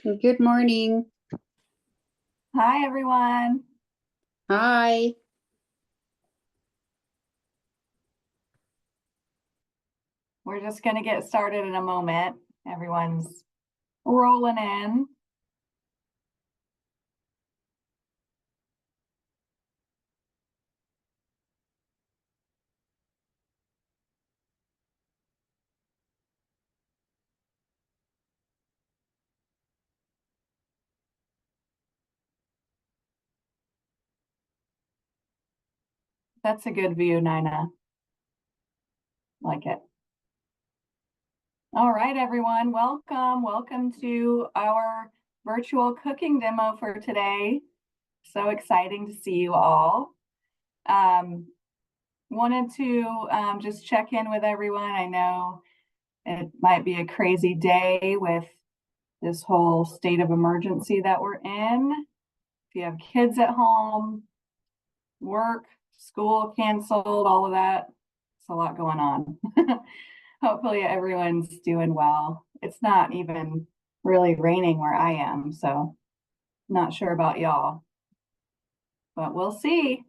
Good morning. Hi, everyone. Hi. We're just going to get started in a moment. Everyone's rolling in. That's a good view, Naina. Like it. All right, everyone. Welcome. Welcome to our virtual cooking demo for today. So exciting to see you all. Wanted to just check in with everyone. I know it might be a crazy day with this whole state of emergency that we're in. If you have kids at home, work, school canceled, all of that. It's a lot going on. Hopefully everyone's doing well. It's not even really raining where I am, so not sure about y'all, but we'll see.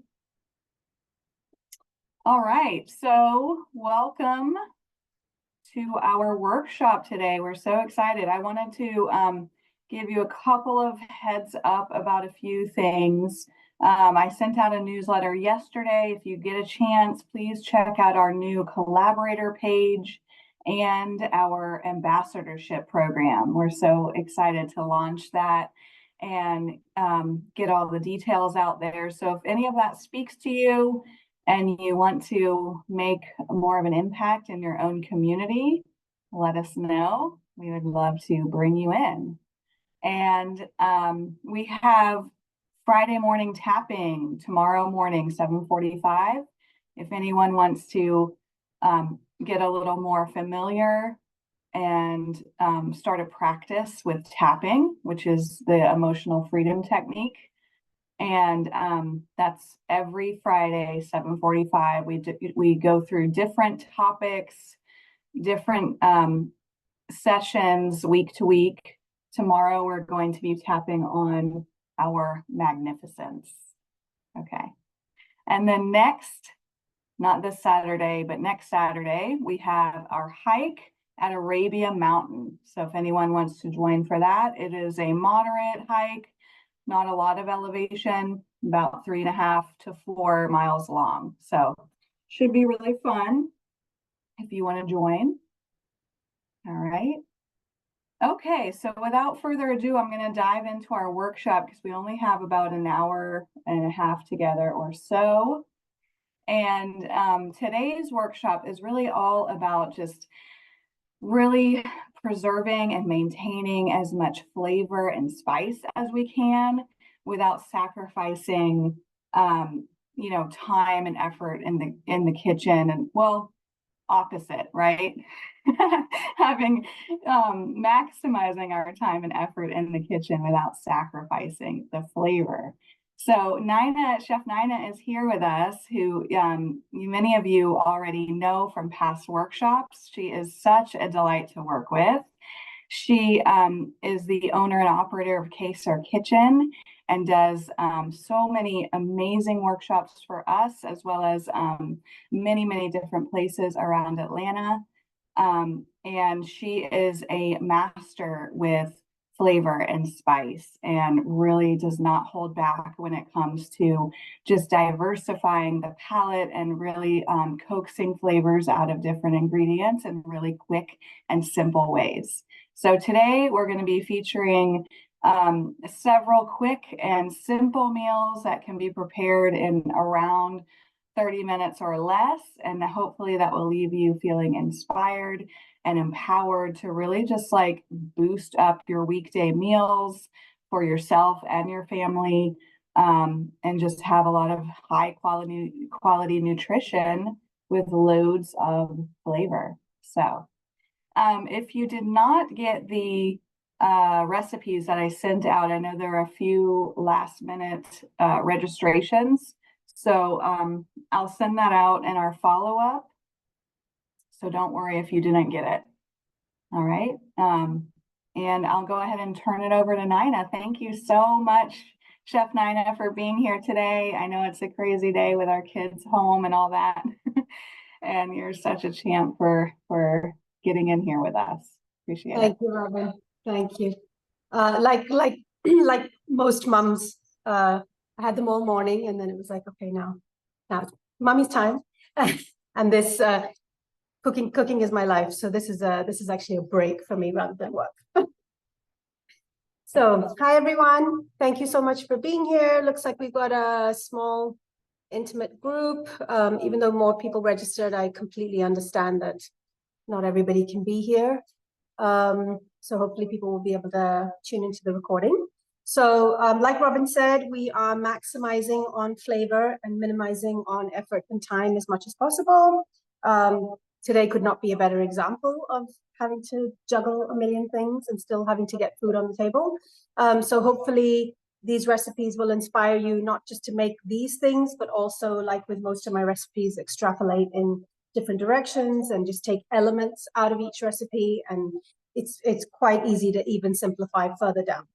All right, so welcome to our workshop today. We're so excited. I wanted to give you a couple of heads up about a few things. I sent out a newsletter yesterday. If you get a chance, please check out our new collaborator page and our ambassadorship program. We're so excited to launch that and get all the details out there. So if any of that speaks to you, and you want to make more of an impact in your own community, let us know. We would love to bring you in. And we have Friday morning tapping tomorrow morning, 7:45. If anyone wants to get a little more familiar and start a practice with tapping, which is the emotional freedom technique. And that's every Friday, 7:45. We go through different topics, different sessions week to week. Tomorrow, we're going to be tapping on our magnificence. Okay. And then next, not this Saturday, but next Saturday, we have our hike at Arabia Mountain. So if anyone wants to join for that, it is a moderate hike. Not a lot of elevation, about 3.5 to 4 miles long. So should be really fun if you want to join. All right. Okay, so without further ado, I'm going to dive into our workshop because we only have about an hour and a half together or so. And today's workshop is really all about just really preserving and maintaining as much flavor and spice as we can without sacrificing time and effort in the kitchen. And well, opposite, right? Having maximizing our time and effort in the kitchen without sacrificing the flavor. So Naina, Chef Naina is here with us, who many of you already know from past workshops. She is such a delight to work with. She is the owner and operator of Kesar Kitchen and does so many amazing workshops for us, as well as many, many different places around Atlanta. And she is a master with flavor and spice and really does not hold back when it comes to just diversifying the palate and really coaxing flavors out of different ingredients in really quick and simple ways. So today we're going to be featuring several quick and simple meals that can be prepared in around 30 minutes or less. And hopefully that will leave you feeling inspired and empowered to really just like boost up your weekday meals for yourself and your family, and just have a lot of high quality nutrition with loads of flavor. So if you did not get the recipes that I sent out, I know there are a few last minute registrations. So I'll send that out in our follow-up. So don't worry if you didn't get it. All right. And I'll go ahead and turn it over to Naina. Thank you so much, Chef Naina, for being here today. I know it's a crazy day with our kids home and all that. And you're such a champ for getting in here with us. Appreciate it. Thank you, Robin. Thank you. Like most mums, I had them all morning, and then it was like, okay, now it's mommy's time, and this cooking is my life. So this is actually a break for me rather than work. So hi everyone, thank you so much for being here. Looks like we've got a small, intimate group. Even though more people registered, I completely understand that not everybody can be here. So hopefully people will be able to tune into the recording. So like Robin said, we are maximizing on flavor and minimizing on effort and time as much as possible. Today could not be a better example of having to juggle a million things and still having to get food on the table. So hopefully these recipes will inspire you not just to make these things, but also, like with most of my recipes, extrapolate in different directions and just take elements out of each recipe, and it's quite easy to even simplify further down.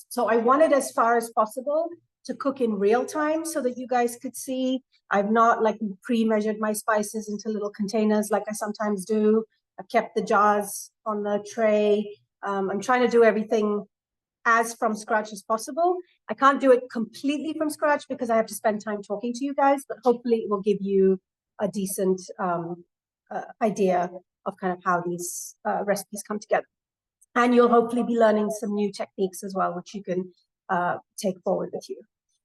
So I wanted, as far as possible, to cook in real time so that you guys could see. I've not like pre-measured my spices into little containers like I sometimes do. I've kept the jars on the tray. I'm trying to do everything as from scratch as possible. I can't do it completely from scratch because I have to spend time talking to you guys, but hopefully it will give you a decent idea of kind of how these recipes come together. And you'll hopefully be learning some new techniques as well, which you can take forward with you.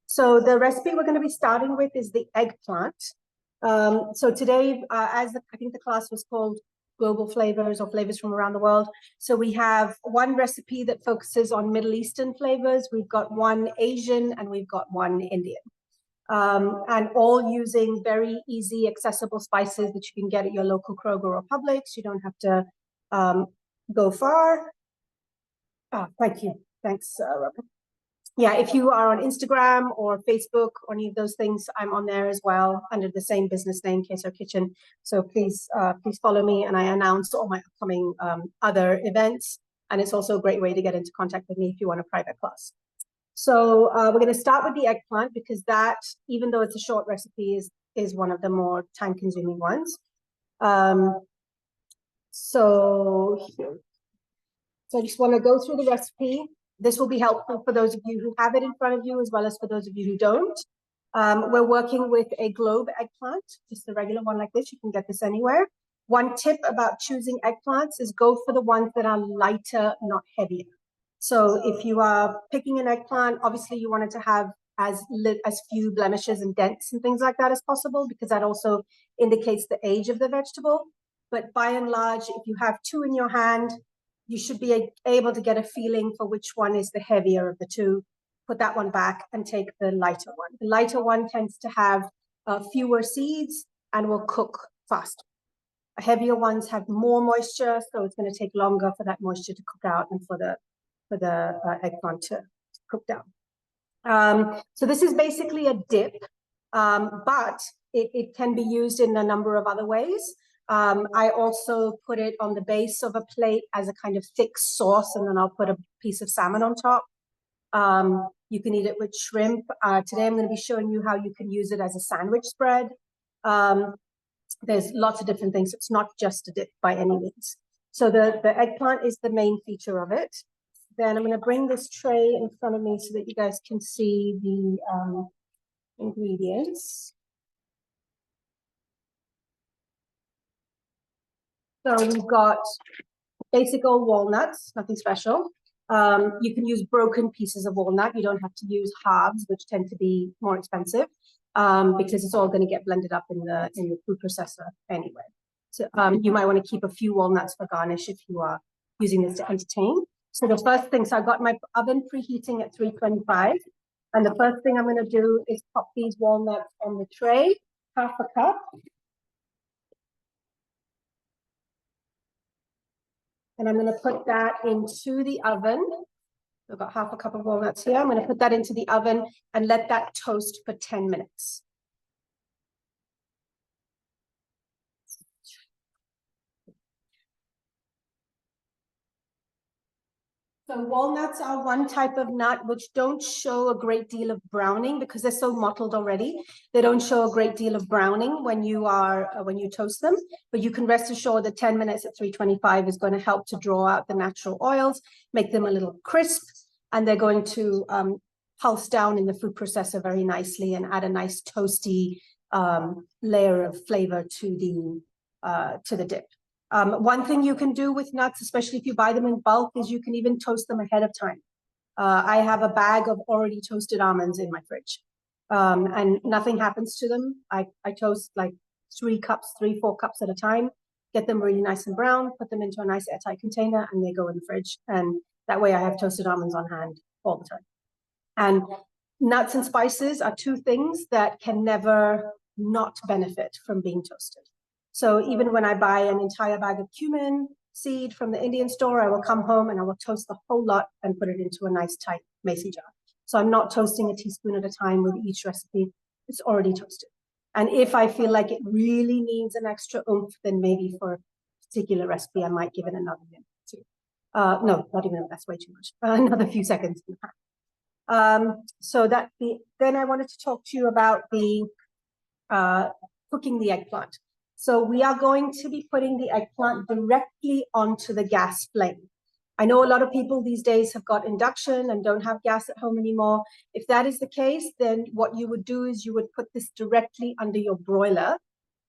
So the recipe we're going to be starting with is the eggplant. So today, I think the class was called Global Flavors or Flavors from Around the World. So we have one recipe that focuses on Middle Eastern flavors. We've got one Asian and we've got one Indian. And all using very easy, accessible spices that you can get at your local Kroger or Publix. You don't have to go far. Oh, thank you. Thanks, Robin. Yeah, if you are on Instagram or Facebook or any of those things, I'm on there as well under the same business name, Queso Kitchen. So please follow me, and I announce all my upcoming other events. And it's also a great way to get into contact with me if you want a private class. So we're going to start with the eggplant because that, even though it's a short recipe, is one of the more time-consuming ones. So I just want to go through the recipe. This will be helpful for those of you who have it in front of you, as well as for those of you who don't. We're working with a globe eggplant, just the regular one like this. You can get this anywhere. One tip about choosing eggplants is go for the ones that are lighter, not heavier. So if you are picking an eggplant, obviously you want it to have as few blemishes and dents and things like that as possible, because that also indicates the age of the vegetable. But by and large, if you have two in your hand, you should be able to get a feeling for which one is the heavier of the two. Put that one back and take the lighter one. The lighter one tends to have fewer seeds and will cook faster. Heavier ones have more moisture, so it's going to take longer for that moisture to cook out and for the eggplant to cook down. So this is basically a dip, but it can be used in a number of other ways. I also put it on the base of a plate as a kind of thick sauce, and then I'll put a piece of salmon on top. You can eat it with shrimp. Today I'm going to be showing you how you can use it as a sandwich spread. There's lots of different things. It's not just a dip by any means. So the eggplant is the main feature of it. Then I'm going to bring this tray in front of me so that you guys can see the ingredients. So we've got basic old walnuts, nothing special. You can use broken pieces of walnut. You don't have to use halves, which tend to be more expensive, because it's all going to get blended up in the food processor anyway. So you might want to keep a few walnuts for garnish if you are using this to entertain. So the first thing, so I've got my oven preheating at 325. And the first thing I'm going to do is pop these walnuts on the tray, half a cup. And I'm going to put that into the oven. I've got half a cup of walnuts here. I'm going to put that into the oven and let that toast for 10 minutes. So walnuts are one type of nut which don't show a great deal of browning because they're so mottled already. They don't show a great deal of browning when you toast them, but you can rest assured that 10 minutes at 325 is going to help to draw out the natural oils, make them a little crisp, and they're going to pulse down in the food processor very nicely and add a nice toasty layer of flavor to the dip. One thing you can do with nuts, especially if you buy them in bulk, is you can even toast them ahead of time. I have a bag of already toasted almonds in my fridge, and nothing happens to them. I toast like 4 cups at a time, get them really nice and brown, put them into a nice airtight container, and they go in the fridge. And that way I have toasted almonds on hand all the time. And nuts and spices are two things that can never not benefit from being toasted. So even when I buy an entire bag of cumin seed from the Indian store, I will come home and I will toast the whole lot and put it into a nice tight mason jar. So I'm not toasting a teaspoon at a time with each recipe. It's already toasted. And if I feel like it really needs an extra oomph, then maybe for a particular recipe, I might give it another minute too. No, not even, that's way too much. Another few seconds in the pan. Then I wanted to talk to you about the cooking the eggplant. So we are going to be putting the eggplant directly onto the gas flame. I know a lot of people these days have got induction and don't have gas at home anymore. If that is the case, then what you would do is you would put this directly under your broiler,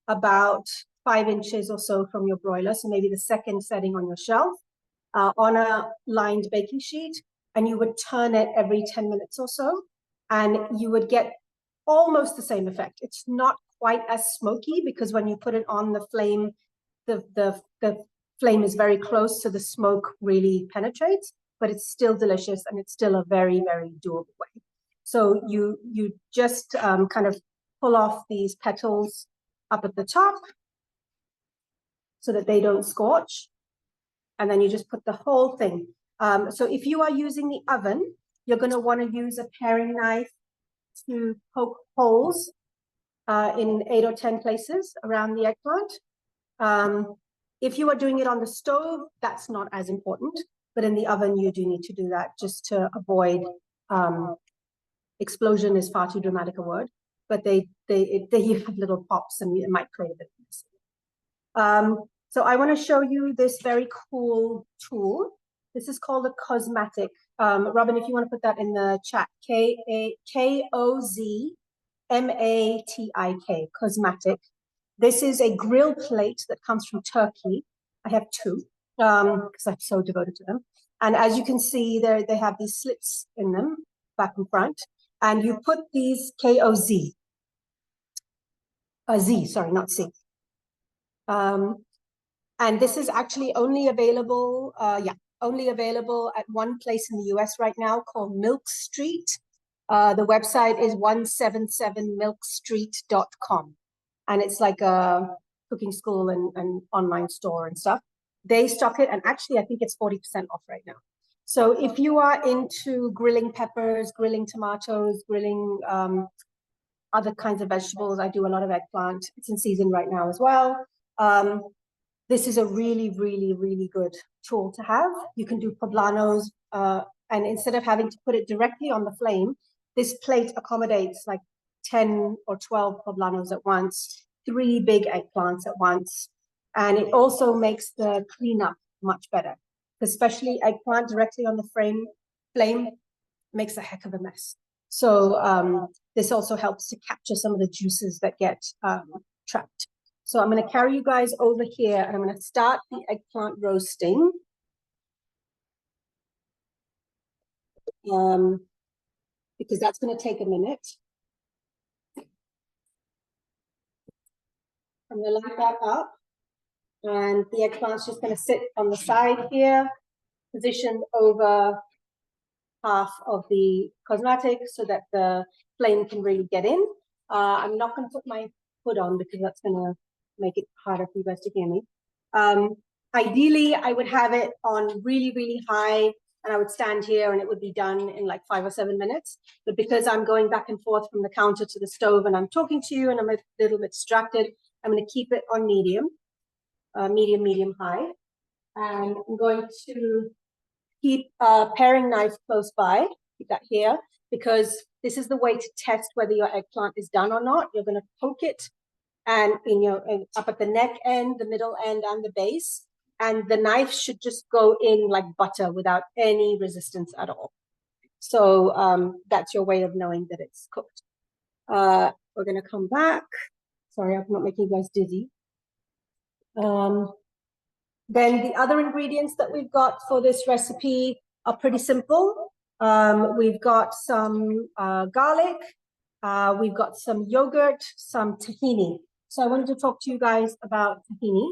about 5 inches or so from your broiler. So maybe the second setting on your shelf, on a lined baking sheet, and you would turn it every 10 minutes or so, and you would get almost the same effect. It's not quite as smoky because when you put it on the flame, the flame is very close, so the smoke really penetrates, but it's still delicious and it's still a very, very doable way. So you just kind of pull off these petals up at the top so that they don't scorch, and then you just put the whole thing. So if you are using the oven, you're going to want to use a paring knife to poke holes in 8 or 10 places around the eggplant. If you are doing it on the stove, that's not as important, but in the oven, you do need to do that just to avoid explosion is far too dramatic a word, but they have little pops and it might create a bit of mess. So I want to show you this very cool tool. This is called a cosmatic. Robin, if you want to put that in the chat, Kozmatik, cosmatic. This is a grill plate that comes from Turkey. I have 2 because I'm so devoted to them. And as you can see, they have these slits in them, back and front. And you put these Z, sorry, not C. And this is actually only available, only available at one place in the US right now called Milk Street. The website is 177milkstreet.com. And it's like a cooking school and online store and stuff. They stock it, and actually I think it's 40% off right now. So if you are into grilling peppers, grilling tomatoes, grilling other kinds of vegetables, I do a lot of eggplant. It's in season right now as well. This is a really, really, really good tool to have. You can do poblanos, and instead of having to put it directly on the flame, this plate accommodates like 10 or 12 poblanos at once, 3 big eggplants at once. And it also makes the cleanup much better, especially eggplant directly on the flame makes a heck of a mess. So this also helps to capture some of the juices that get trapped. So I'm going to carry you guys over here and I'm going to start the eggplant roasting. Because that's going to take a minute. I'm going to light that up. And the eggplant's just going to sit on the side here, positioned over half of the cosmatic so that the flame can really get in. I'm not going to put my hood on because that's going to make it harder for you guys to hear me. Ideally, I would have it on really, really high, and I would stand here and it would be done in like 5 or 7 minutes. But because I'm going back and forth from the counter to the stove and I'm talking to you and I'm a little bit distracted, I'm going to keep it on medium, medium, high. And I'm going to keep a paring knife close by. Keep that here, because this is the way to test whether your eggplant is done or not. You're going to poke it and up at the neck end, the middle end, and the base. And the knife should just go in like butter without any resistance at all. So that's your way of knowing that it's cooked. We're going to come back. Sorry, I'm not making you guys dizzy. Then the other ingredients that we've got for this recipe are pretty simple. We've got some garlic, we've got some yogurt, some tahini. So I wanted to talk to you guys about tahini.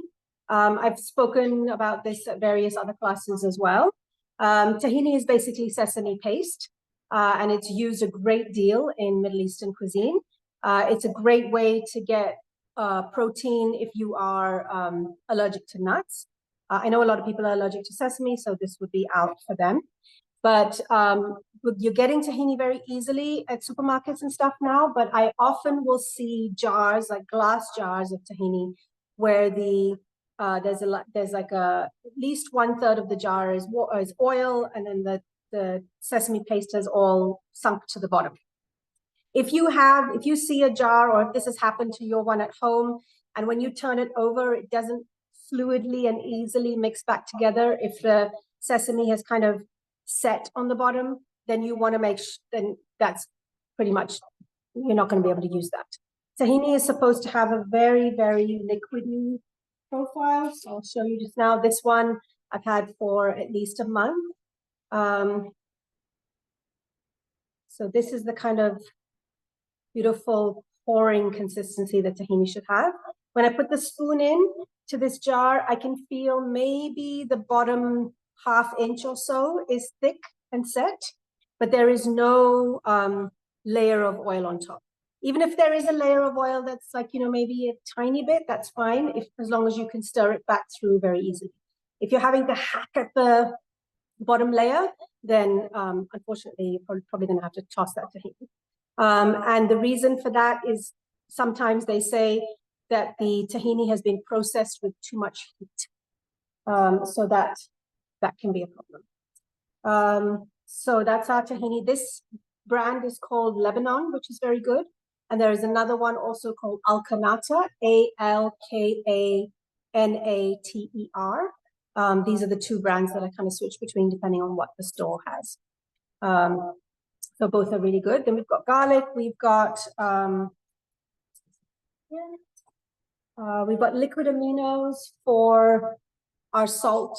I've spoken about this at various other classes as well. Tahini is basically sesame paste, and it's used a great deal in Middle Eastern cuisine. It's a great way to get protein if you are allergic to nuts. I know a lot of people are allergic to sesame, so this would be out for them. But you're getting tahini very easily at supermarkets and stuff now, but I often will see jars, like glass jars of tahini, where there's like at least 1/3 of the jar is oil, and then the sesame paste is all sunk to the bottom. If you see a jar, or if this has happened to your one at home, and when you turn it over, it doesn't fluidly and easily mix back together, if the sesame has kind of set on the bottom, then you want to then that's pretty much, you're not going to be able to use that. Tahini is supposed to have a very, very liquidy profile. So I'll show you just now. This one I've had for at least a month. So this is the kind of beautiful pouring consistency that tahini should have. When I put the spoon in to this jar, I can feel maybe the bottom 1/2 inch or so is thick and set, but there is no layer of oil on top. Even if there is a layer of oil that's like, maybe a tiny bit, that's fine, as long as you can stir it back through very easily. If you're having to hack at the bottom layer, then unfortunately, you're probably going to have to toss that tahini. And the reason for that is sometimes they say that the tahini has been processed with too much heat. So that can be a problem. So that's our tahini. This brand is called Lebanon, which is very good. And there is another one also called Alkanata, Alkanater. These are the two brands that I kind of switch between depending on what the store has. So both are really good. Then we've got garlic. We've got liquid aminos for our salt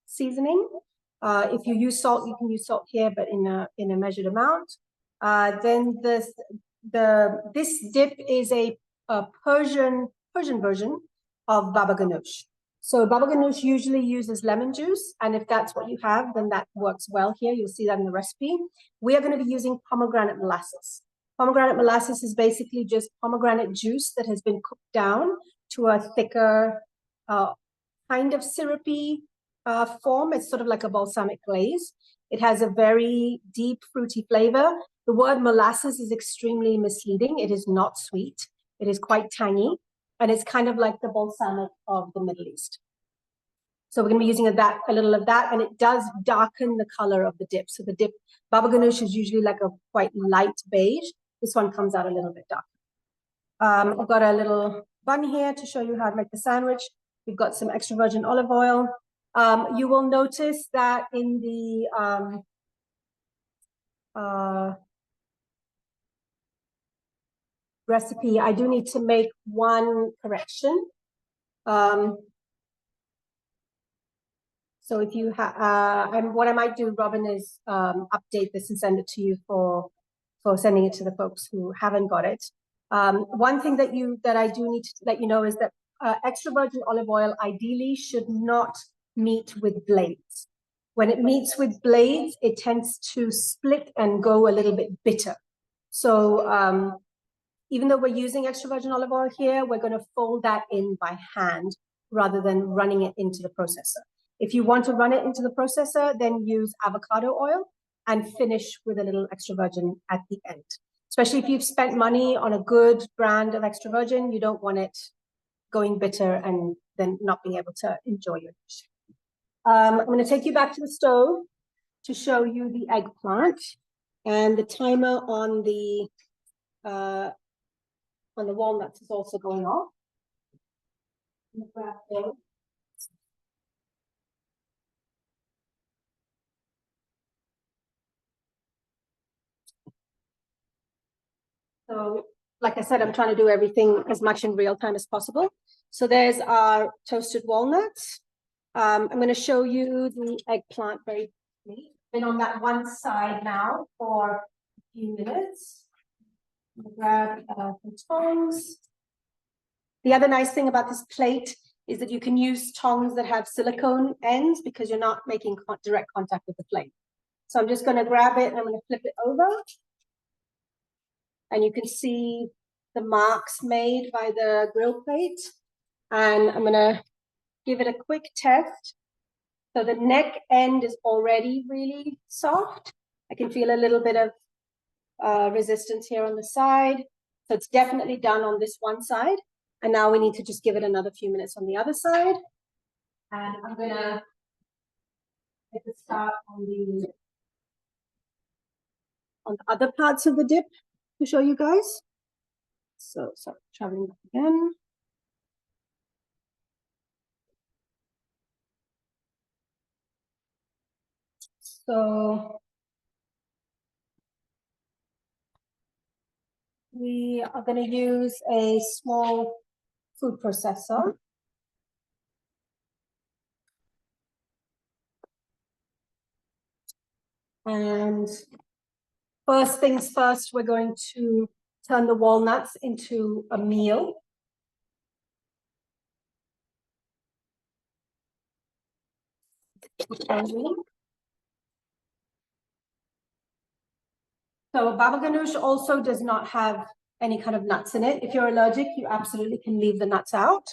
seasoning. If you use salt, you can use salt here, but in a measured amount. Then this dip is a Persian version of baba ganoush. So baba ganoush usually uses lemon juice, and if that's what you have, then that works well here. You'll see that in the recipe. We are going to be using pomegranate molasses. Pomegranate molasses is basically just pomegranate juice that has been cooked down to a thicker, kind of syrupy form. It's sort of like a balsamic glaze. It has a very deep fruity flavor. The word molasses is extremely misleading. It is not sweet. It is quite tangy, and it's kind of like the balsamic of the Middle East. So we're going to be using a little of that, and it does darken the color of the dip. So the dip, baba ganoush is usually like a quite light beige. This one comes out a little bit darker. I've got a little bun here to show you how to make the sandwich. We've got some extra virgin olive oil. You will notice that in the recipe, I do need to make one correction. So if you and what I might do, Robin, is update this and send it to you for sending it to the folks who haven't got it. One thing that I do need to let you know is that extra virgin olive oil ideally should not meet with blades. When it meets with blades, it tends to split and go a little bit bitter. So even though we're using extra virgin olive oil here, we're going to fold that in by hand rather than running it into the processor. If you want to run it into the processor, then use avocado oil and finish with a little extra virgin at the end. Especially if you've spent money on a good brand of extra virgin, you don't want it going bitter and then not being able to enjoy your dish. I'm going to take you back to the stove. to show you the eggplant, and the timer on the walnuts is also going off. So, like I said, I'm trying to do everything as much in real time as possible. So there's our toasted walnuts. I'm going to show you the eggplant very quickly. Been on that one side now for a few minutes. Grab some tongs. The other nice thing about this plate is that you can use tongs that have silicone ends because you're not making direct contact with the plate. So I'm just going to grab it and I'm going to flip it over. And you can see the marks made by the grill plate. And I'm going to give it a quick test. So the neck end is already really soft. I can feel a little bit of resistance here on the side. So it's definitely done on this one side. And now we need to just give it another few minutes on the other side. And I'm going to get the start on the other parts of the dip to show you guys. So traveling back again. So we are going to use a small food processor. And first things first, we're going to turn the walnuts into a meal. So baba ganoush also does not have any kind of nuts in it. If you're allergic, you absolutely can leave the nuts out.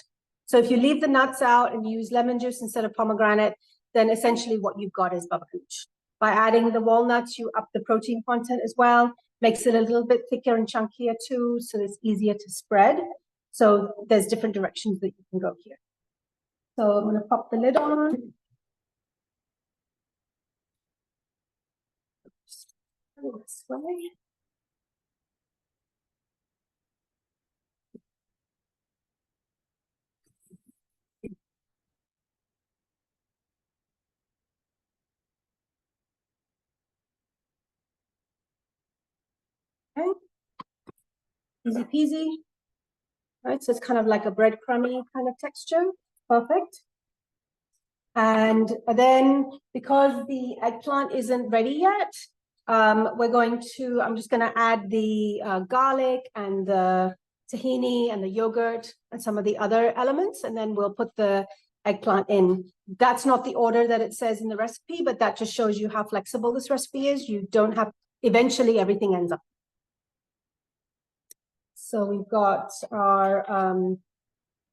So if you leave the nuts out and use lemon juice instead of pomegranate, then essentially what you've got is baba ganoush. By adding the walnuts, you up the protein content as well, makes it a little bit thicker and chunkier too, so it's easier to spread. So there's different directions that you can go here. So I'm going to pop the lid on. This way. Okay. Easy peasy. Right, so it's kind of like a breadcrumby kind of texture. Perfect. And then because the eggplant isn't ready yet, I'm just going to add the garlic and the tahini and the yogurt and some of the other elements, and then we'll put the eggplant in. That's not the order that it says in the recipe, but that just shows you how flexible this recipe is. You don't have, eventually everything ends up. So we've got our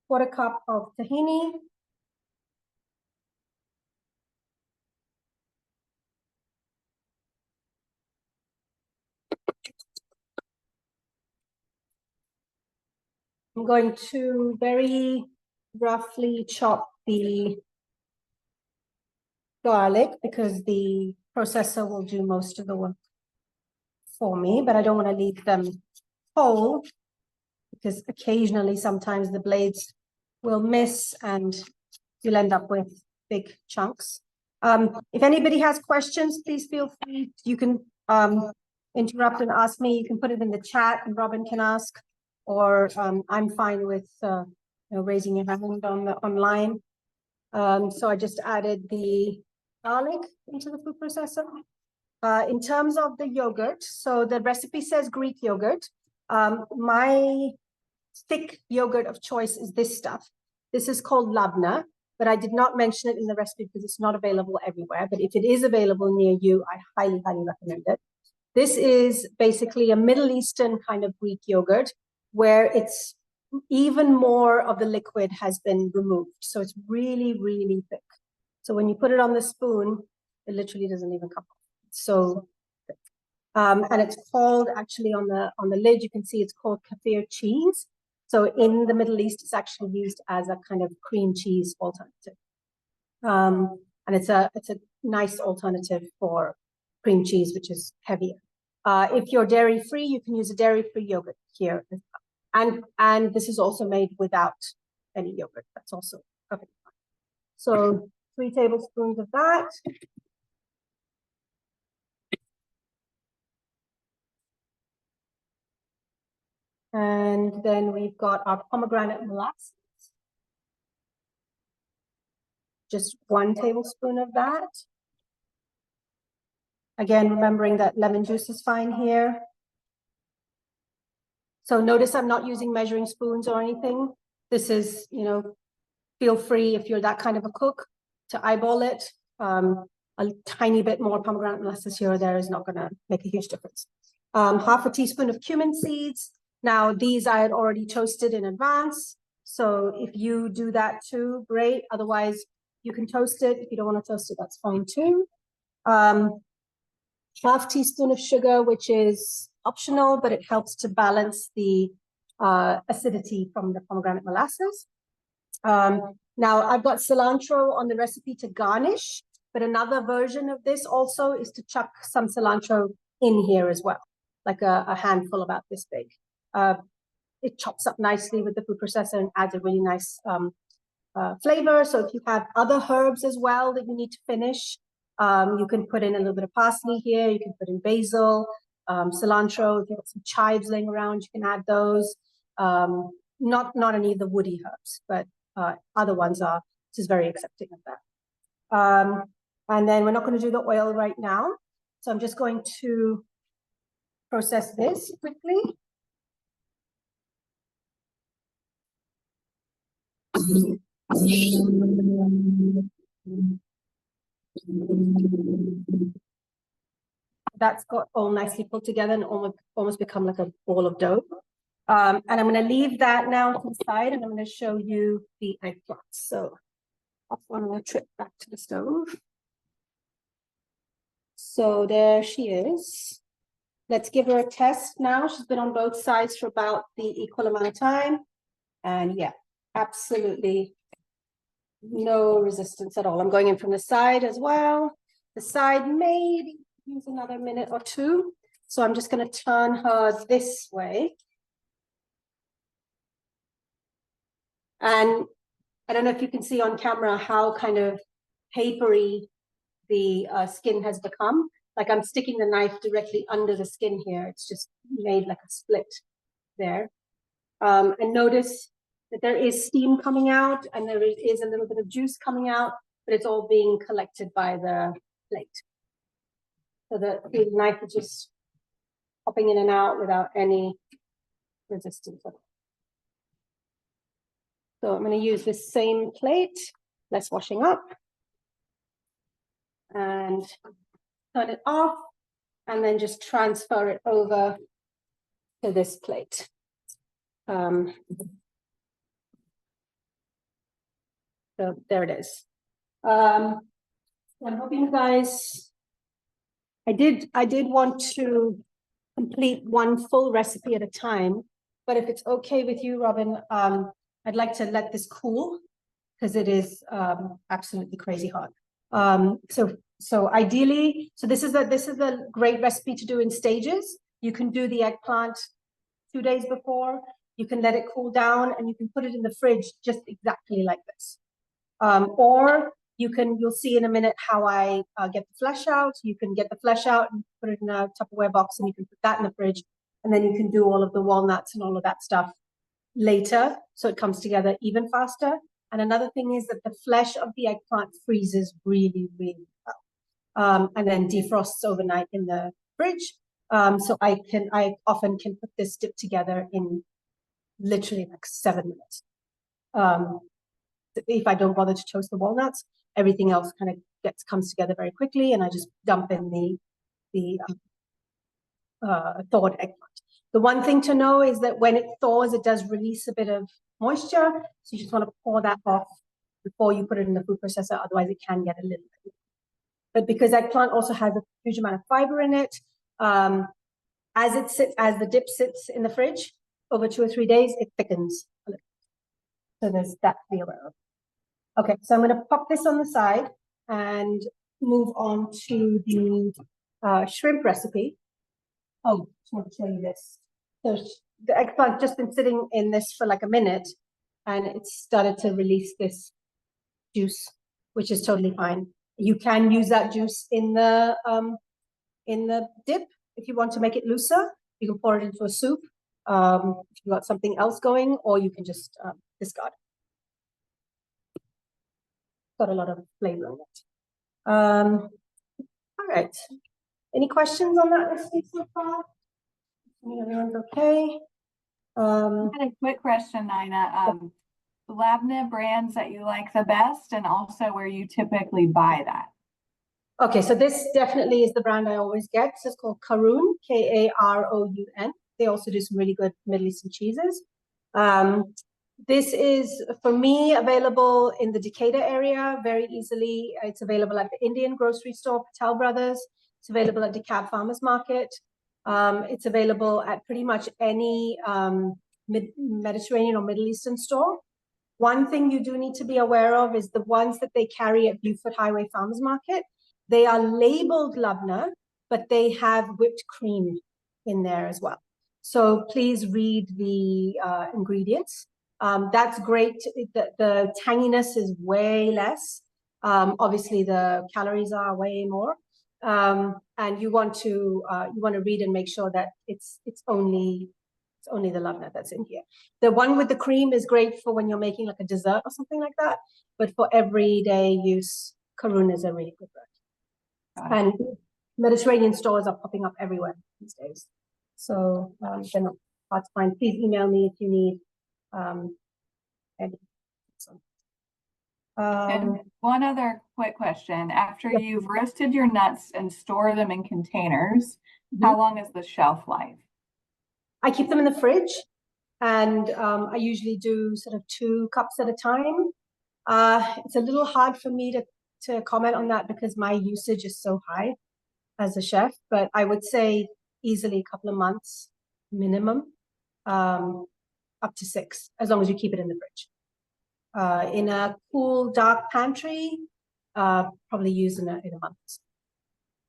quarter cup of tahini. I'm going to very roughly chop the garlic because the processor will do most of the work for me, but I don't want to leave them whole because occasionally sometimes the blades will miss and you'll end up with big chunks. If anybody has questions, please feel free. You can interrupt and ask me. You can put it in the chat and Robin can ask, or I'm fine with raising your hand on the online. So I just added the garlic into the food processor. In terms of the yogurt, so the recipe says Greek yogurt. My thick yogurt of choice is this stuff. This is called labna, but I did not mention it in the recipe because it's not available everywhere. But if it is available near you, I highly, highly recommend it. This is basically a Middle Eastern kind of Greek yogurt where it's even more of the liquid has been removed. So it's really, really thick. So when you put it on the spoon, it literally doesn't even come off. So thick. And it's called, actually on the lid, you can see it's called kefir cheese. So in the Middle East, it's actually used as a kind of cream cheese alternative. And it's a nice alternative for cream cheese, which is heavier. If you're dairy-free, you can use a dairy-free yogurt here. And this is also made without any yogurt. That's also perfectly fine. So 3 tablespoons of that. And then we've got our pomegranate molasses. Just 1 tablespoon of that. Again, remembering that lemon juice is fine here. So notice I'm not using measuring spoons or anything. This is, you know, feel free if you're that kind of a cook to eyeball it. A tiny bit more pomegranate molasses here or there is not going to make a huge difference. Half a teaspoon of cumin seeds. Now, these I had already toasted in advance. So if you do that too, great. Otherwise, you can toast it. If you don't want to toast it, that's fine too. Half teaspoon of sugar, which is optional, but it helps to balance the acidity from the pomegranate molasses. Now, I've got cilantro on the recipe to garnish, but another version of this also is to chuck some cilantro in here as well, like a handful about this big. It chops up nicely with the food processor and adds a really nice flavor. So if you have other herbs as well that you need to finish, you can put in a little bit of parsley here. You can put in basil, cilantro. If you've got some chives laying around, you can add those. Not any of the woody herbs, but other ones are just very accepting of that. And then we're not going to do the oil right now. So I'm just going to process this quickly. That's got all nicely put together and almost become like a ball of dough. And I'm going to leave that now to the side, and I'm going to show you the eggplant. So off on a trip back to the stove. So there she is. Let's give her a test now. She's been on both sides for about the equal amount of time. And yeah, absolutely no resistance at all. I'm going in from the side as well. The side maybe use another minute or two. So I'm just going to turn her this way. And I don't know if you can see on camera how kind of papery the skin has become. Like I'm sticking the knife directly under the skin here. It's just made like a split there. And notice that there is steam coming out and there is a little bit of juice coming out, but it's all being collected by the plate. So the knife is just popping in and out without any resistance at all. So I'm going to use this same plate, less washing up, and turn it off, and then just transfer it over to this plate. So there it is. I'm hoping you guys, I did want to complete one full recipe at a time, but if it's okay with you, Robin, I'd like to let this cool because it is absolutely crazy hot. So ideally, this is a great recipe to do in stages. You can do the eggplant 2 days before. You can let it cool down, and you can put it in the fridge just exactly like this. Or you'll see in a minute how I get the flesh out. You can get the flesh out and put it in a Tupperware box, and you can put that in the fridge, and then you can do all of the walnuts and all of that stuff later, so it comes together even faster. And another thing is that the flesh of the eggplant freezes really, really well, and then defrosts overnight in the fridge. So I often can put this dip together in literally like 7 minutes. If I don't bother to toast the walnuts, everything else kind of comes together very quickly, and I just dump in the thawed eggplant. The one thing to know is that when it thaws, it does release a bit of moisture. So you just want to pour that off before you put it in the food processor. Otherwise, it can get a little bit. But because eggplant also has a huge amount of fiber in it, as the dip sits in the fridge over 2 or 3 days, it thickens a little. So there's that to be aware of. Okay, so I'm going to pop this on the side. and move on to the shrimp recipe. Oh, just want to show you this. So the eggplant just been sitting in this for like a minute, and it's started to release this juice, which is totally fine. You can use that juice in the dip if you want to make it looser. You can pour it into a soup if you got something else going, or you can just discard. Got a lot of flavor in it. All right. Any questions on that recipe so far? Everyone's okay. I had a quick question, Naina. Labna brands that you like the best, and also where you typically buy that. Okay, so this definitely is the brand I always get. So it's called Karoon, Karoun. They also do some really good Middle Eastern cheeses. This is, for me, available in the Decatur area very easily. It's available at the Indian grocery store, Patel Brothers. It's available at DeKalb Farmers Market. It's available at pretty much any Mediterranean or Middle Eastern store. One thing you do need to be aware of is the ones that they carry at Buford Highway Farmers Market. They are labeled labna, but they have whipped cream in there as well. So please read the ingredients. That's great. The tanginess is way less. Obviously, the calories are way more. And you want to read and make sure that it's only the labna that's in here. The one with the cream is great for when you're making like a dessert or something like that. But for everyday use, Karoon is a really good brand. And Mediterranean stores are popping up everywhere these days. So they're not hard to find. Please email me if you need any. And one other quick question. After you've roasted your nuts and store them in containers, how long is the shelf life? I keep them in the fridge, and I usually do sort of 2 cups at a time. It's a little hard for me to comment on that because my usage is so high as a chef, but I would say easily a couple of months minimum, up to 6, as long as you keep it in the fridge. In a cool, dark pantry, probably use in a month.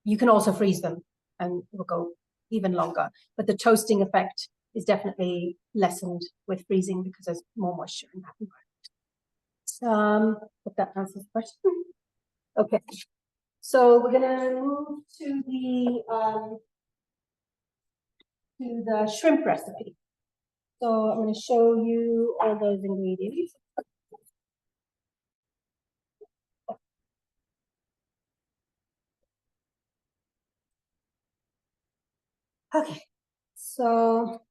You can also freeze them and it will go even longer, but the toasting effect is definitely lessened with freezing because there's more moisture in that environment. Hope that answers the question. Okay, so we're gonna move to the shrimp recipe. So I'm gonna show you all those ingredients. Okay, so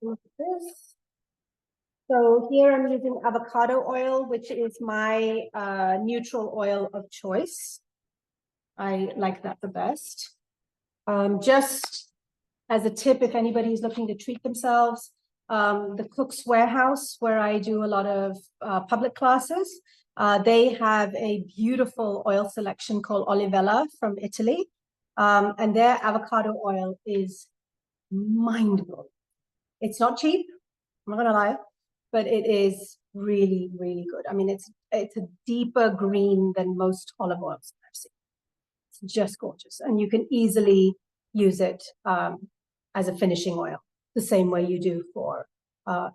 look at this. So here I'm using avocado oil, which is my neutral oil of choice. I like that the best. Just as a tip, if anybody's looking to treat themselves, the Cook's Warehouse, where I do a lot of public classes, they have a beautiful oil selection called Olivella from Italy. And their avocado oil is mind-blowing. It's not cheap, I'm not gonna lie, but it is really, really good. I mean, it's a deeper green than most olive oils I've seen. It's just gorgeous. And you can easily use it as a finishing oil, the same way you do for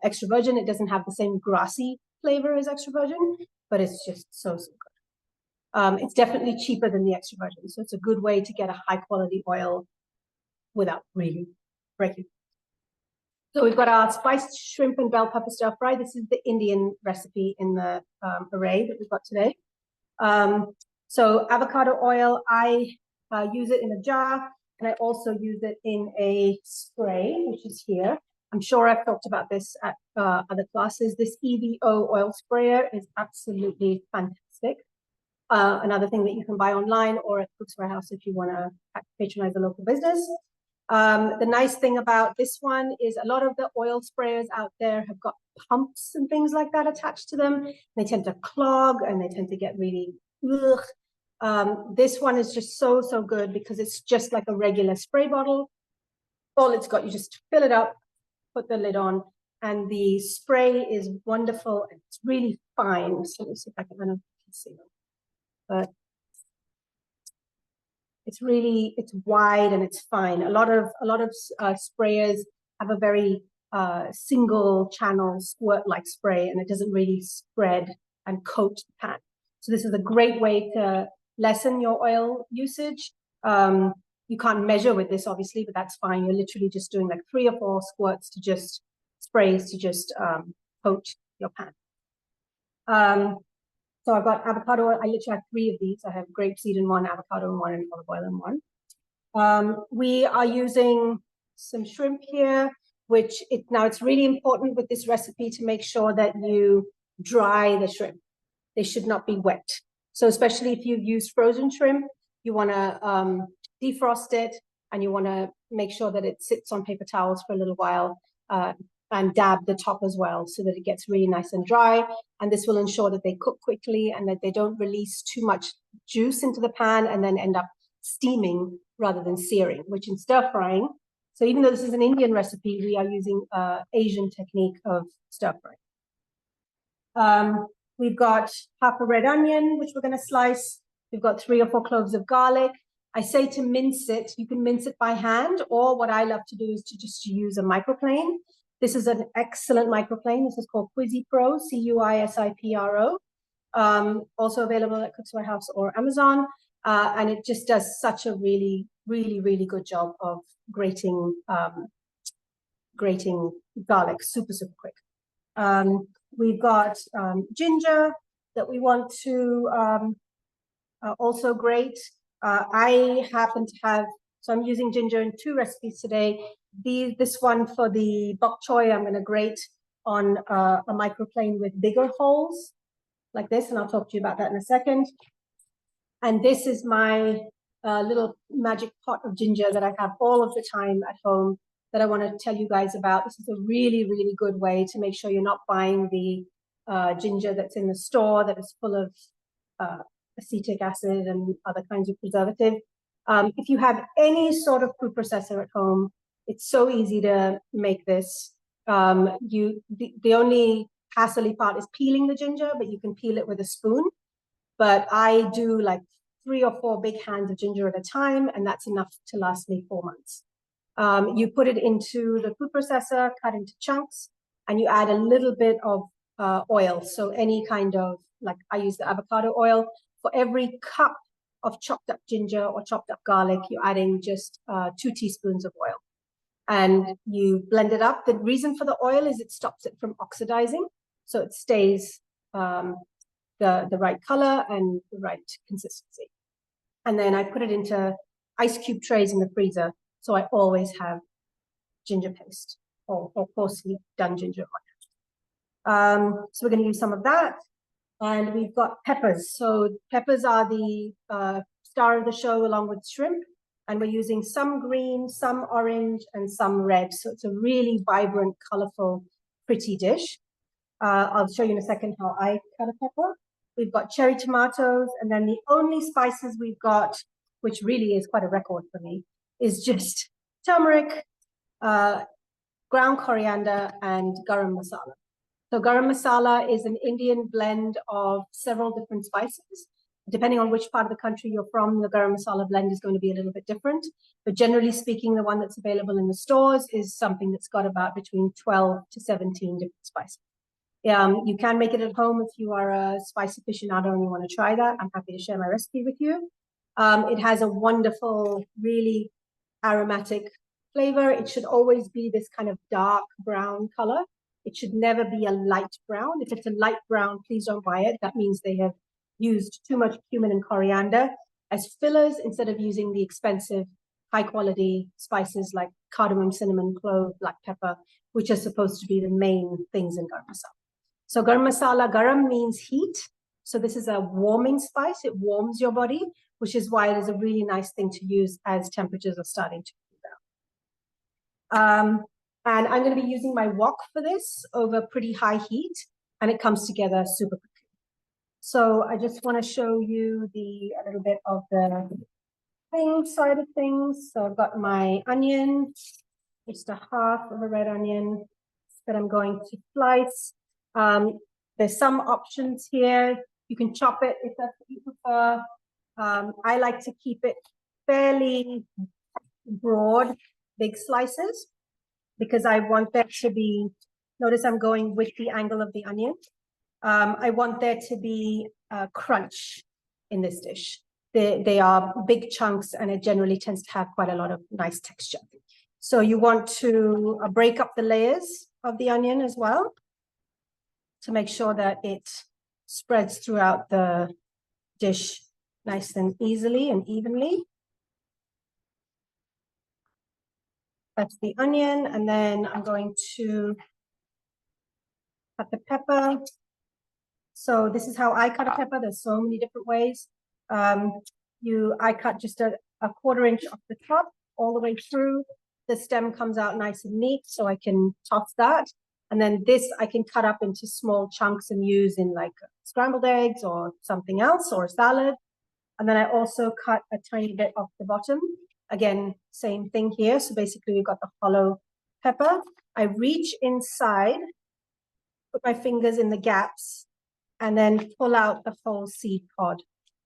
extra virgin. It doesn't have the same grassy flavor as extra virgin, but it's just so good. It's definitely cheaper than the extra virgin, so it's a good way to get a high quality oil without really breaking. So we've got our spiced shrimp and bell pepper stir fry. This is the Indian recipe in the array that we've got today. So avocado oil, I use it in a jar, and I also use it in a spray, which is here. I'm sure I've talked about this at other classes. This EVO oil sprayer is absolutely fantastic. Another thing that you can buy online or at Cook's Warehouse if you want to patronize a local business. The nice thing about this one is a lot of the oil sprayers out there have got pumps and things like that attached to them. They tend to clog and they tend to get really ugh. This one is just so good because it's just like a regular spray bottle. All it's got, you just fill it up, put the lid on, and the spray is wonderful. It's really fine. So let me see if I can see it. But it's wide and it's fine. A lot of sprayers have a very single channel squirt like spray, and it doesn't really spread and coat the pan. So this is a great way to lessen your oil usage. You can't measure with this obviously, but that's fine. You're literally just doing like 3 or 4 squirts to just sprays to just coat your pan. So I've got avocado oil. I literally have 3 of these. I have grapeseed in one, avocado in one, and olive oil in one. We are using some shrimp here, which now it's really important with this recipe to make sure that you dry the shrimp. They should not be wet. So especially if you've used frozen shrimp, you want to defrost it, and you want to make sure that it sits on paper towels for a little while, and dab the top as well so that it gets really nice and dry. And this will ensure that they cook quickly and that they don't release too much juice into the pan and then end up steaming rather than searing, which in stir frying. So even though this is an Indian recipe, we are using Asian technique of stir frying. We've got half a red onion, which we're going to slice. We've got 3 or 4 cloves of garlic. I say to mince it. You can mince it by hand, or what I love to do is to just use a microplane. This is an excellent microplane. This is called QuisiPro, CUISIPRO. Also available at Cooks Warehouse or Amazon. And it just does such a really, really, really good job of grating garlic super, super quick. We've got ginger that we want to also grate. I happen to have, so I'm using ginger in 2 recipes today. This one for the bok choy, I'm going to grate on a microplane with bigger holes like this, and I'll talk to you about that in a second. And this is my little magic pot of ginger that I have all of the time at home that I want to tell you guys about. This is a really, really good way to make sure you're not buying the ginger that's in the store that is full of acetic acid and other kinds of preservative. If you have any sort of food processor at home, it's so easy to make this. The only hassly part is peeling the ginger, but you can peel it with a spoon. But I do like 3 or 4 big hands of ginger at a time, and that's enough to last me 4 months. You put it into the food processor, cut into chunks, and you add a little bit of oil. So any kind of, like I use the avocado oil. For every cup of chopped up ginger or chopped up garlic, you're adding just 2 teaspoons of oil. And you blend it up. The reason for the oil is it stops it from oxidizing. So it stays the right color and the right consistency. And then I put it into ice cube trays in the freezer. So I always have ginger paste or coarsely done ginger on it. So we're going to use some of that. And we've got peppers. So peppers are the star of the show along with shrimp. And we're using some green, some orange, and some red. So it's a really vibrant, colorful, pretty dish. I'll show you in a second how I cut a pepper. We've got cherry tomatoes. And then the only spices we've got, which really is quite a record for me, is just turmeric, ground coriander, and garam masala. So garam masala is an Indian blend of several different spices. Depending on which part of the country you're from, the garam masala blend is going to be a little bit different. But generally speaking, the one that's available in the stores is something that's got about between 12 to 17 different spices. You can make it at home if you are a spice aficionado and you want to try that. I'm happy to share my recipe with you. It has a wonderful, really aromatic flavor. It should always be this kind of dark brown color. It should never be a light brown. If it's a light brown, please don't buy it. That means they have used too much cumin and coriander as fillers instead of using the expensive, high quality spices like cardamom, cinnamon, clove, black pepper, which are supposed to be the main things in garam masala. So garam masala, garam means heat. So this is a warming spice. It warms your body, which is why it is a really nice thing to use as temperatures are starting to cool down. And I'm going to be using my wok for this over pretty high heat, and it comes together super quickly. So I just want to show you a little bit of the side of things. So I've got my onion, just a half of a red onion. that I'm going to slice. There's some options here. You can chop it if that's what you prefer. I like to keep it fairly broad, big slices, because I want there to be, notice I'm going with the angle of the onion. I want there to be a crunch in this dish. They are big chunks and it generally tends to have quite a lot of nice texture. So you want to break up the layers of the onion as well to make sure that it spreads throughout the dish nice and easily and evenly. That's the onion, and then I'm going to cut the pepper. So this is how I cut a pepper. There's so many different ways. I cut just a 1/4 inch off the top all the way through. The stem comes out nice and neat, so I can toss that. And then this I can cut up into small chunks and use in like scrambled eggs or something else or a salad. And then I also cut a tiny bit off the bottom. Again, same thing here. So basically we've got the hollow pepper. I reach inside, put my fingers in the gaps, and then pull out the whole seed pod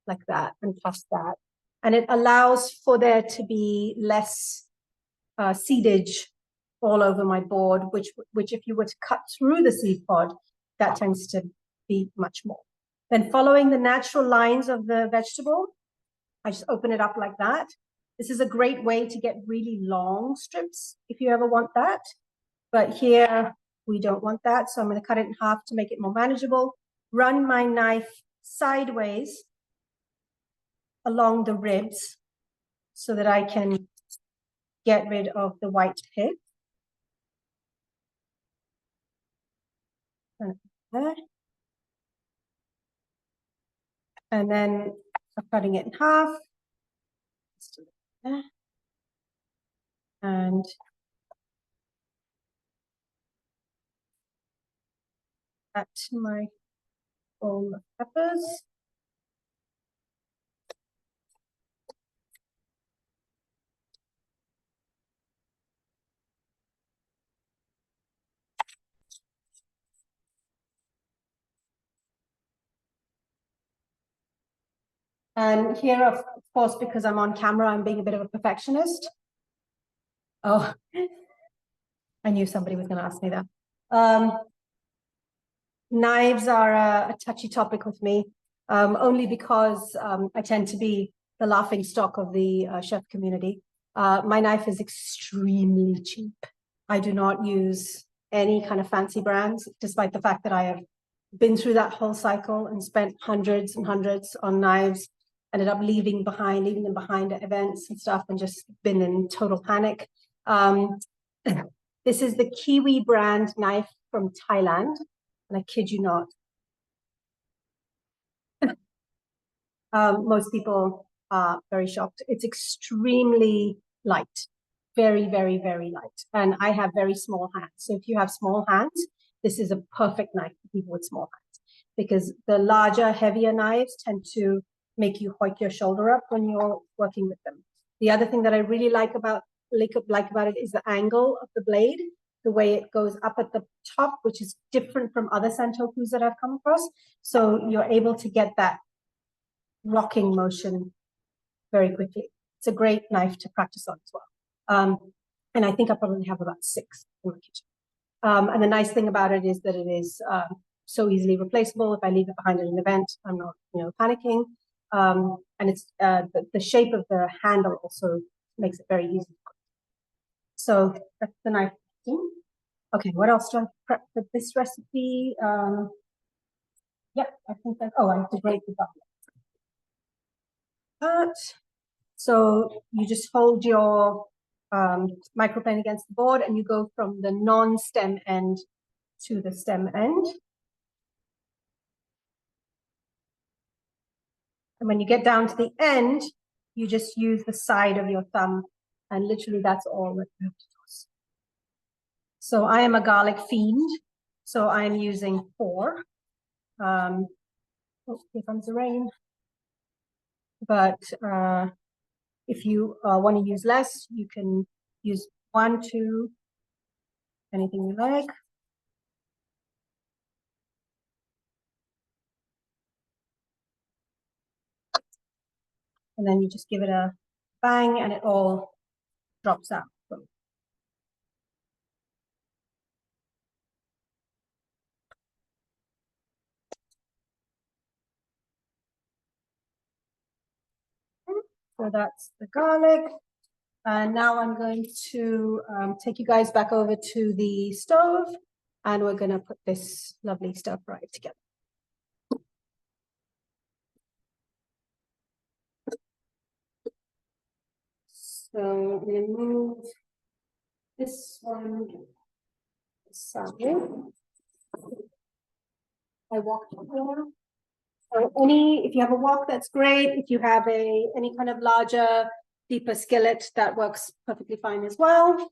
like that and toss that. And it allows for there to be less seedage all over my board, which if you were to cut through the seed pod, that tends to be much more. Then following the natural lines of the vegetable, I just open it up like that. This is a great way to get really long strips if you ever want that. But here we don't want that. So I'm going to cut it in half to make it more manageable. Run my knife sideways along the ribs so that I can get rid of the white pith. And then I'm cutting it in half. And add to my bowl of peppers. And here, of course, because I'm on camera, I'm being a bit of a perfectionist. Oh, I knew somebody was going to ask me that. Knives are a touchy topic with me, only because I tend to be the laughing stock of the chef community. My knife is extremely cheap. I do not use any kind of fancy brands, despite the fact that I have been through that whole cycle and spent hundreds and hundreds on knives, ended up leaving them behind at events and stuff, and just been in total panic. This is the Kiwi brand knife from Thailand, and I kid you not. Most people are very shocked. It's extremely light, very, very, very light. And I have very small hands. So if you have small hands, this is a perfect knife for people with small hands, because the larger, heavier knives tend to make you hoik your shoulder up when you're working with them. The other thing that I really like about it is the angle of the blade, the way it goes up at the top, which is different from other Santokus that I've come across. So you're able to get that rocking motion very quickly. It's a great knife to practice on as well. And I think I probably have about 6 in my kitchen. And the nice thing about it is that it is so easily replaceable. If I leave it behind at an event, I'm not, panicking. And it's the shape of the handle also makes it very easy. So that's the knife. Okay, what else do I prep for this recipe? Yeah, I think that. Oh, I have to grate the butter. So you just hold your microplane against the board, and you go from the non-stem end to the stem end. And when you get down to the end, you just use the side of your thumb, and literally that's all that you have to toss. So I am a garlic fiend, so I'm using 4. Oh, here comes the rain. But if you want to use less, you can use 1, 2, anything you like. And then you just give it a bang and it all drops out. So that's the garlic. And now I'm going to take you guys back over to the stove and we're going to put this lovely stir fry together. So I'm going to move this one aside. I walked over. So if you have a wok, that's great. If you have any kind of larger, deeper skillet, that works perfectly fine as well.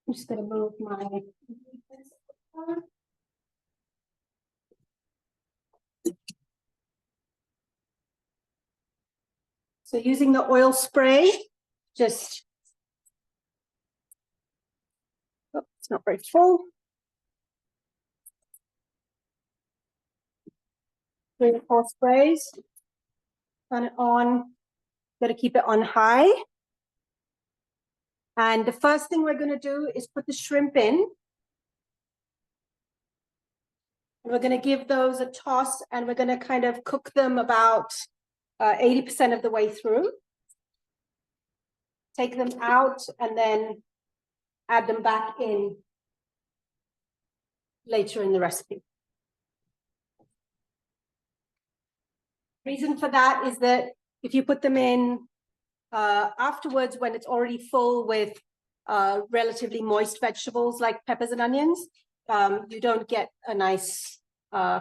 I'm just going to move my. So using the oil spray, just, oh, it's not very full. 3 or 4 sprays. Turn it on. Got to keep it on high. And the first thing we're going to do is put the shrimp in. And we're going to give those a toss and we're going to kind of cook them about 80% of the way through. Take them out and then add them back in later in the recipe. Reason for that is that if you put them in afterwards when it's already full with relatively moist vegetables like peppers and onions, you don't get a nice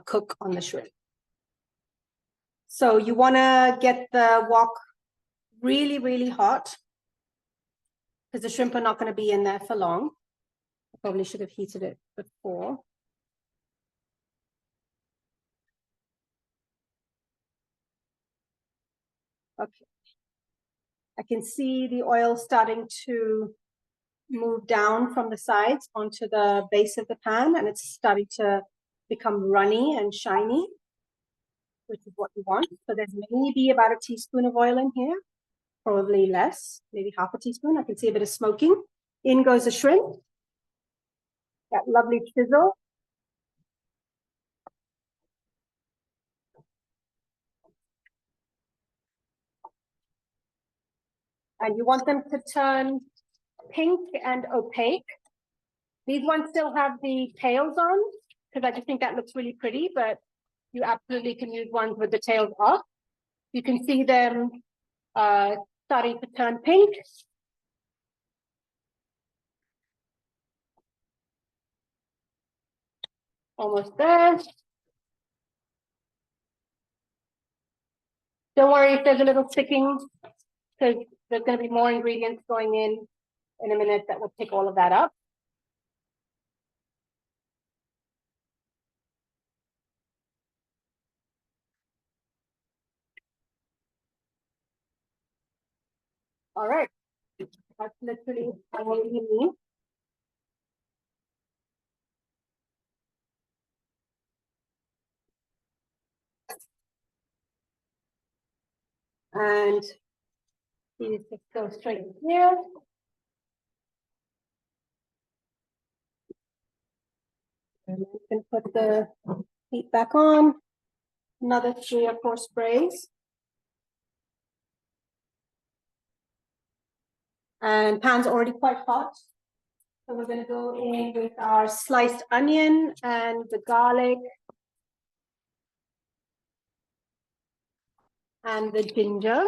cook on the shrimp. So you want to get the wok really, really hot because the shrimp are not going to be in there for long. I probably should have heated it before. Okay. I can see the oil starting to move down from the sides onto the base of the pan, and it's starting to become runny and shiny, which is what you want. So there's maybe about a teaspoon of oil in here, probably less, maybe half a teaspoon. I can see a bit of smoking. In goes the shrimp. That lovely sizzle. And you want them to turn pink and opaque. These ones still have the tails on, because I just think that looks really pretty, but you absolutely can use ones with the tails off. You can see them starting to turn pink. Almost there. Don't worry if there's a little sticking, because there's going to be more ingredients going in a minute that will pick all of that up. All right, that's literally all you need. And these just go straight in here. And you can put the heat back on. Another 3 or 4 sprays. And pan's already quite hot. So we're going to go in with our sliced onion and the garlic and the ginger.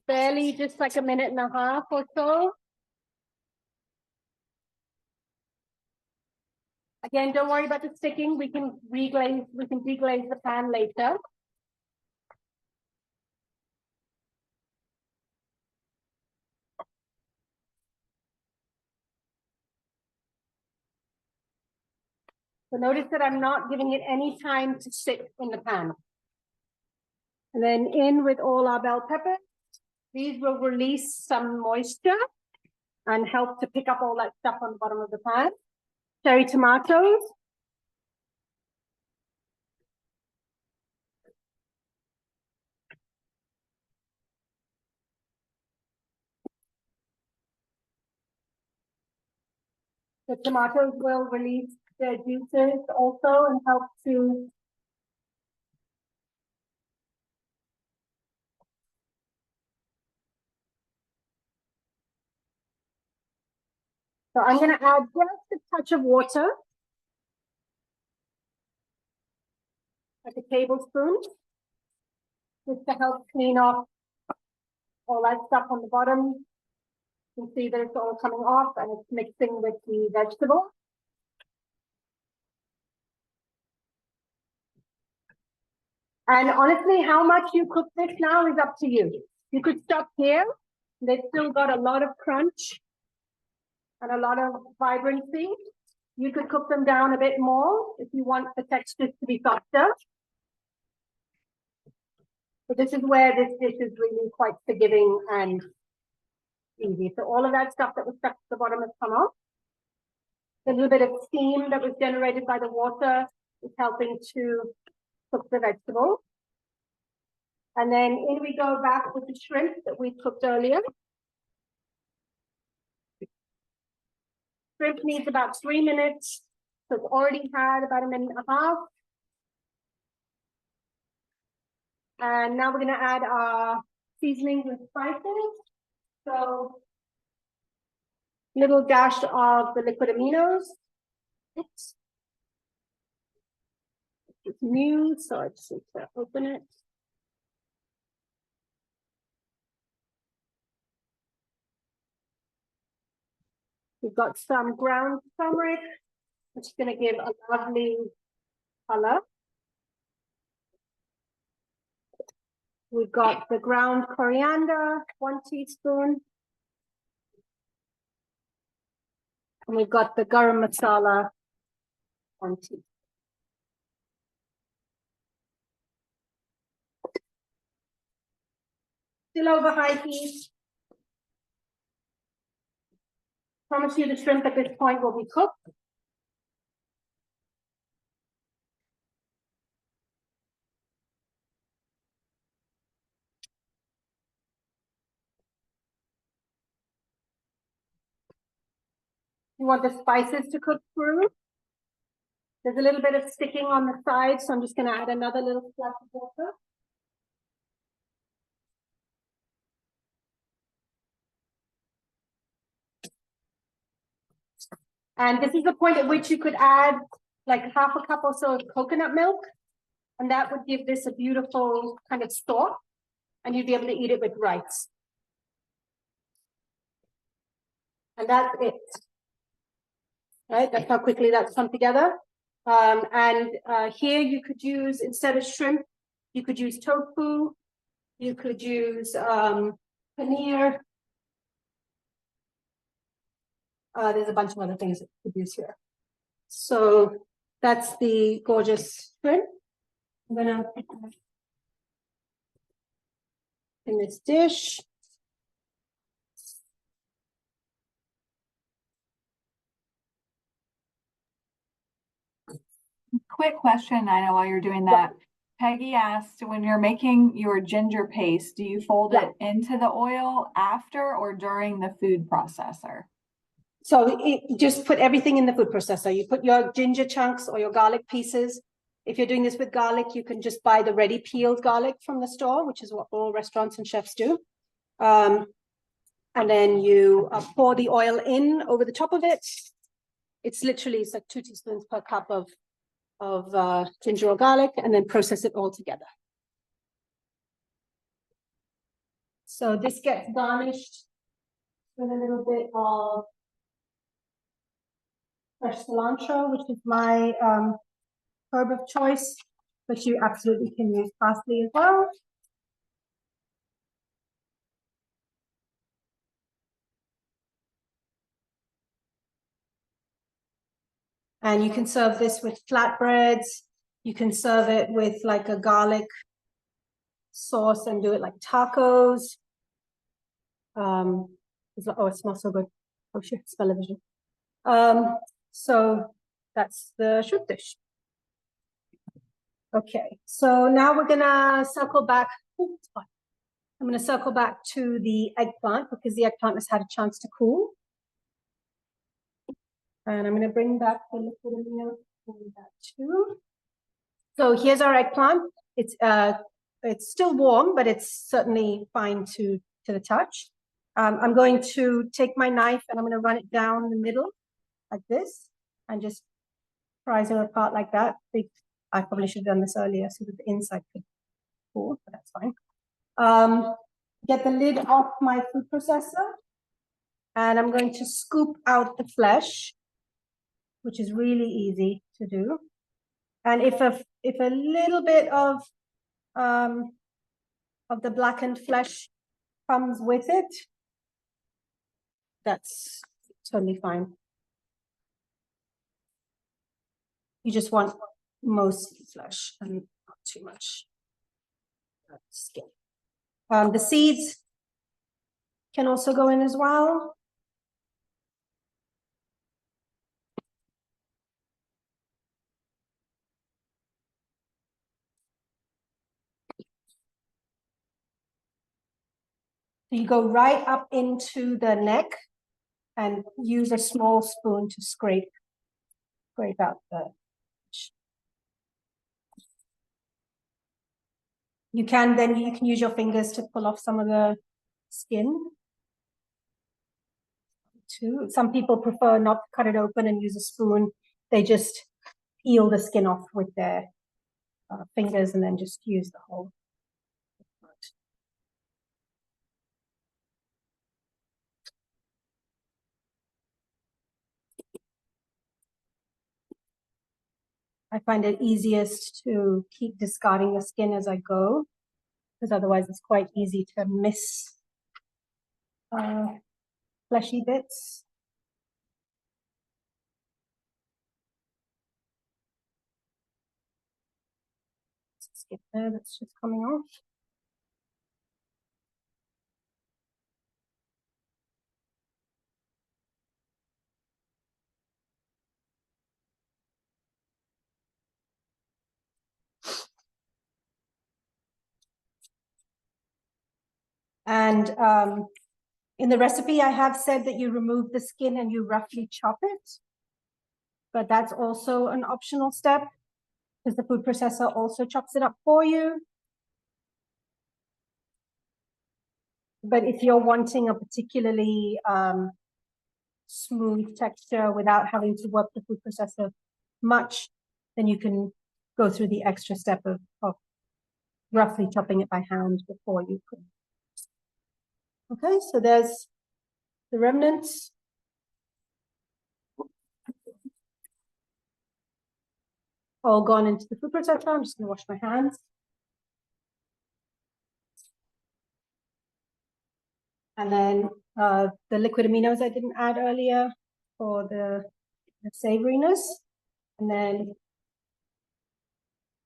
Barely, just like a minute and a half or so. Again, don't worry about the sticking. We can deglaze the pan later. So notice that I'm not giving it any time to sit in the pan. And then in with all our bell peppers. These will release some moisture and help to pick up all that stuff on the bottom of the pan. Cherry tomatoes. The tomatoes will release their juices also and help to so I'm going to add just a touch of water, like a tablespoon, just to help clean off all that stuff on the bottom. You can see that it's all coming off and it's mixing with the vegetable. And honestly, how much you cook this now is up to you. You could stop here. They've still got a lot of crunch and a lot of vibrancy. You could cook them down a bit more if you want the textures to be softer. But this is where this dish is really quite forgiving and easy. So all of that stuff that was stuck at the bottom has come off. The little bit of steam that was generated by the water is helping to cook the vegetable. And then in we go back with the shrimp that we cooked earlier. Shrimp needs about 3 minutes. So it's already had about 1.5 minutes. And now we're going to add our seasonings and spices. So little dash of the liquid aminos. Oops. It's new, so I just need to open it. We've got some ground turmeric, which is going to give a lovely color. We've got the ground coriander, 1 teaspoon. And we've got the garam masala, 1 teaspoon. Still over high heat. Promise you the shrimp at this point will be cooked. You want the spices to cook through. There's a little bit of sticking on the side, so I'm just going to add another little splash of water. And this is the point at which you could add like 1/2 cup or so of coconut milk. And that would give this a beautiful kind of stock. And you'd be able to eat it with rice. And that's it. Right, that's how quickly that's come together. Here you could use, instead of shrimp, you could use tofu. You could use paneer. There's a bunch of other things that you could use here. So that's the gorgeous shrimp. I'm gonna put that in this dish. Quick question, Naina, while you're doing that. Peggy asked, when you're making your ginger paste, do you fold it into the oil after or during the food processor? So just put everything in the food processor. You put your ginger chunks or your garlic pieces. If you're doing this with garlic, you can just buy the ready peeled garlic from the store, which is what all restaurants and chefs do. And then you pour the oil in over the top of it. It's literally, it's like 2 teaspoons per cup of ginger or garlic, and then process it all together. So this gets garnished with a little bit of fresh cilantro, which is my herb of choice, but you absolutely can use parsley as well. And you can serve this with flatbreads. You can serve it with like a garlic sauce and do it like tacos. Oh, it smells so good. Oh shit, smell-o-vision. So that's the shrimp dish. Okay, so now we're gonna circle back. Ooh, it's fine. I'm gonna circle back to the eggplant because the eggplant has had a chance to cool. And I'm gonna bring back the liquid amino that too. So here's our eggplant. It's still warm, but it's certainly fine to the touch. I'm going to take my knife and I'm going to run it down the middle like this and just prise it apart like that. I probably should have done this earlier so that the inside could cool, but that's fine. Get the lid off my food processor and I'm going to scoop out the flesh, which is really easy to do. And if a little bit of the blackened flesh comes with it, that's totally fine. You just want mostly flesh and not too much skin. The seeds can also go in as well. So you go right up into the neck and use a small spoon to scrape out the fish. You can use your fingers to pull off some of the skin too. Some people prefer not to cut it open and use a spoon. They just peel the skin off with their fingers and then just use the whole part. I find it easiest to keep discarding the skin as I go, because otherwise it's quite easy to miss fleshy bits. Skip there, that's just coming off. And in the recipe, I have said that you remove the skin and you roughly chop it, but that's also an optional step because the food processor also chops it up for you. But if you're wanting a particularly smooth texture without having to work the food processor much, then you can go through the extra step of roughly chopping it by hand before you cook. Okay, so there's the remnants. All gone into the food processor. I'm just going to wash my hands. And then the liquid aminos I didn't add earlier for the savoriness. And then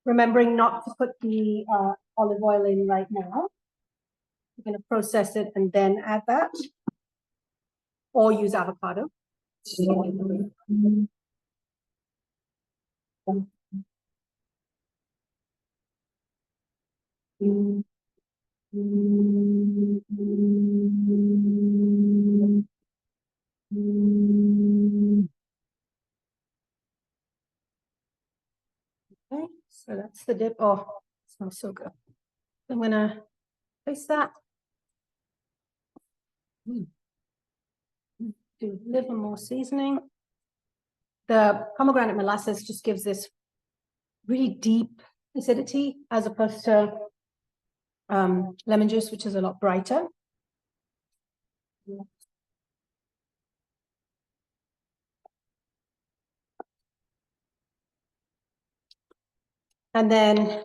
remembering not to put the olive oil in right now. We're going to process it and then add that. Or use avocado. Okay, so that's the dip. Oh, it smells so good. I'm gonna place that. Do a little more seasoning. The pomegranate molasses just gives this really deep acidity as opposed to lemon juice, which is a lot brighter. And then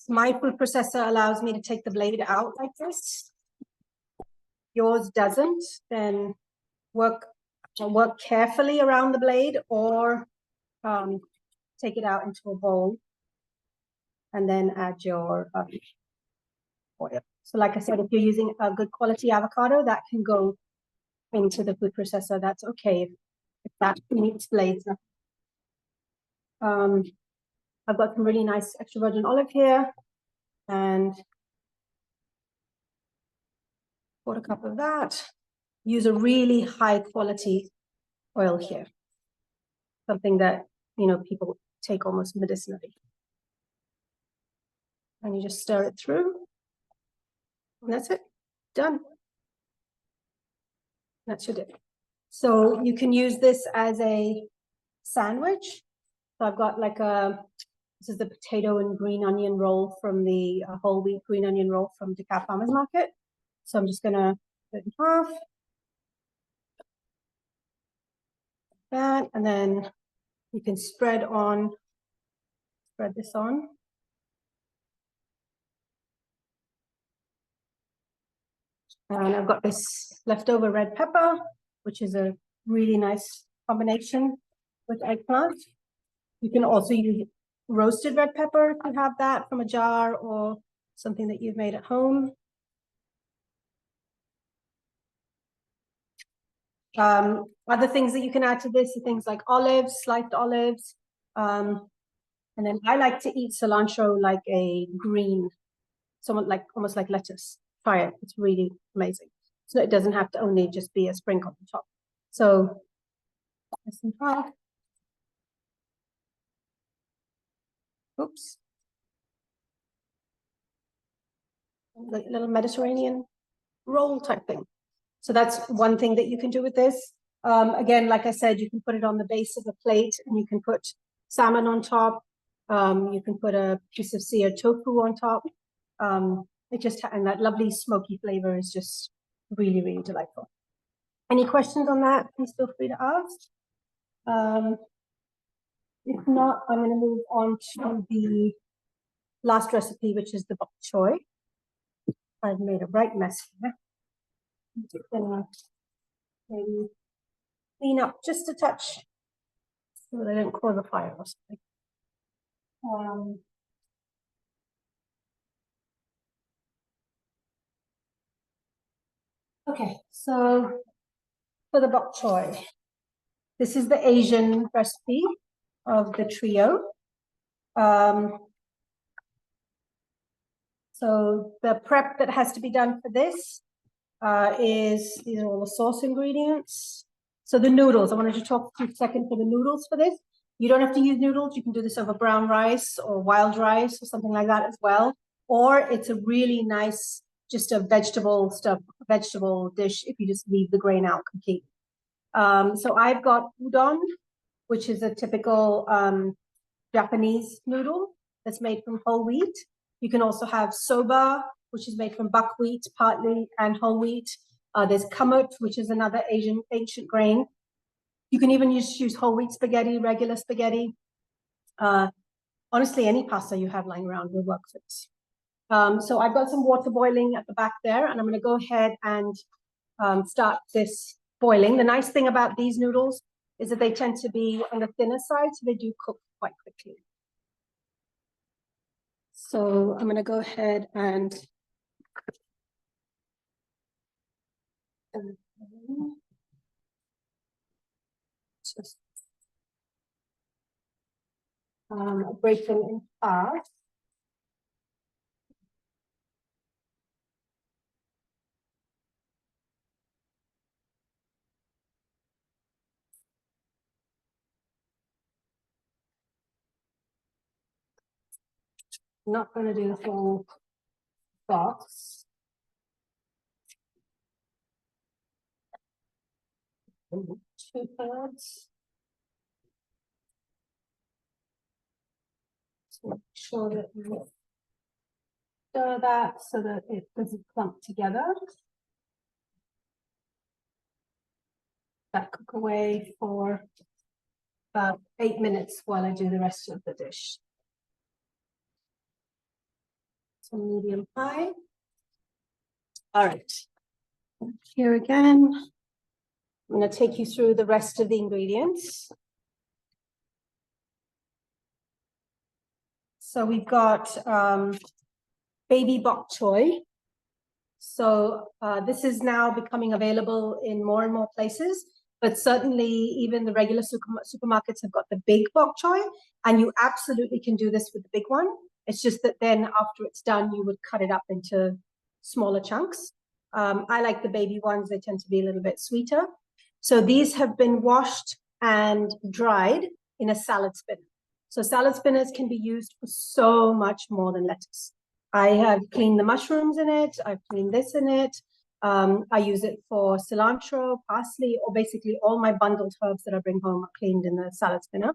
my food processor allows me to take the blade out like this. Yours doesn't, then work carefully around the blade or take it out into a bowl and then add your oil. So like I said, if you're using a good quality avocado, that can go into the food processor. That's okay if that meets blades. I've got some really nice extra virgin olive here, and 1/4 cup of that. Use a really high quality oil here, something that people take almost medicinally. And you just stir it through, and that's it, done. That's your dip. So you can use this as a sandwich. So I've got like this is the potato and green onion roll from the whole wheat green onion roll from DeKalb Farmers Market. So I'm just gonna put it in half. That, and then you can spread this on. And I've got this leftover red pepper, which is a really nice combination with eggplant. You can also use roasted red pepper if you have that from a jar or something that you've made at home. Other things that you can add to this are things like olives, sliced olives. And then I like to eat cilantro like a green, almost like lettuce. Try it, it's really amazing. So it doesn't have to only just be a sprinkle on top. So this in half. Oops. Like a little Mediterranean roll type thing. So that's one thing that you can do with this. Again, like I said, you can put it on the base of a plate and you can put salmon on top. You can put a piece of seared tofu on top. And that lovely smoky flavor is just really, really delightful. Any questions on that? Please feel free to ask. If not, I'm going to move on to the last recipe, which is the bok choy. I've made a right mess here. I'm just gonna maybe clean up just a touch so that I don't cause a fire or something. Okay, so for the bok choy, this is the Asian recipe of the trio. So the prep that has to be done for this these are all the sauce ingredients. So the noodles, I wanted to talk for a second for the noodles for this. You don't have to use noodles. You can do this over brown rice or wild rice or something like that as well. Or it's a really nice, just a vegetable dish if you just leave the grain out completely. So I've got udon, which is a typical Japanese noodle that's made from whole wheat. You can also have soba, which is made from buckwheat partly and whole wheat. There's kamut, which is another ancient grain. You can even use whole wheat spaghetti, regular spaghetti. Honestly, any pasta you have lying around will work for this. So I've got some water boiling at the back there, and I'm going to go ahead and start this boiling. The nice thing about these noodles is that they tend to be on the thinner side, so they do cook quite quickly. So I'm going to go ahead and just break them in half. I'm not going to do the whole box. 2/3. So make sure that you stir that so that it doesn't clump together. That cook away for about 8 minutes while I do the rest of the dish. So medium high. All right. Here again, I'm going to take you through the rest of the ingredients. So we've got baby bok choy. So this is now becoming available in more and more places, but certainly even the regular supermarkets have got the big bok choy, and you absolutely can do this with the big one. It's just that then after it's done, you would cut it up into smaller chunks. I like the baby ones. They tend to be a little bit sweeter. So these have been washed and dried in a salad spinner. So salad spinners can be used for so much more than lettuce. I have cleaned the mushrooms in it. I've cleaned this in it. I use it for cilantro, parsley, or basically all my bundled herbs that I bring home are cleaned in the salad spinner,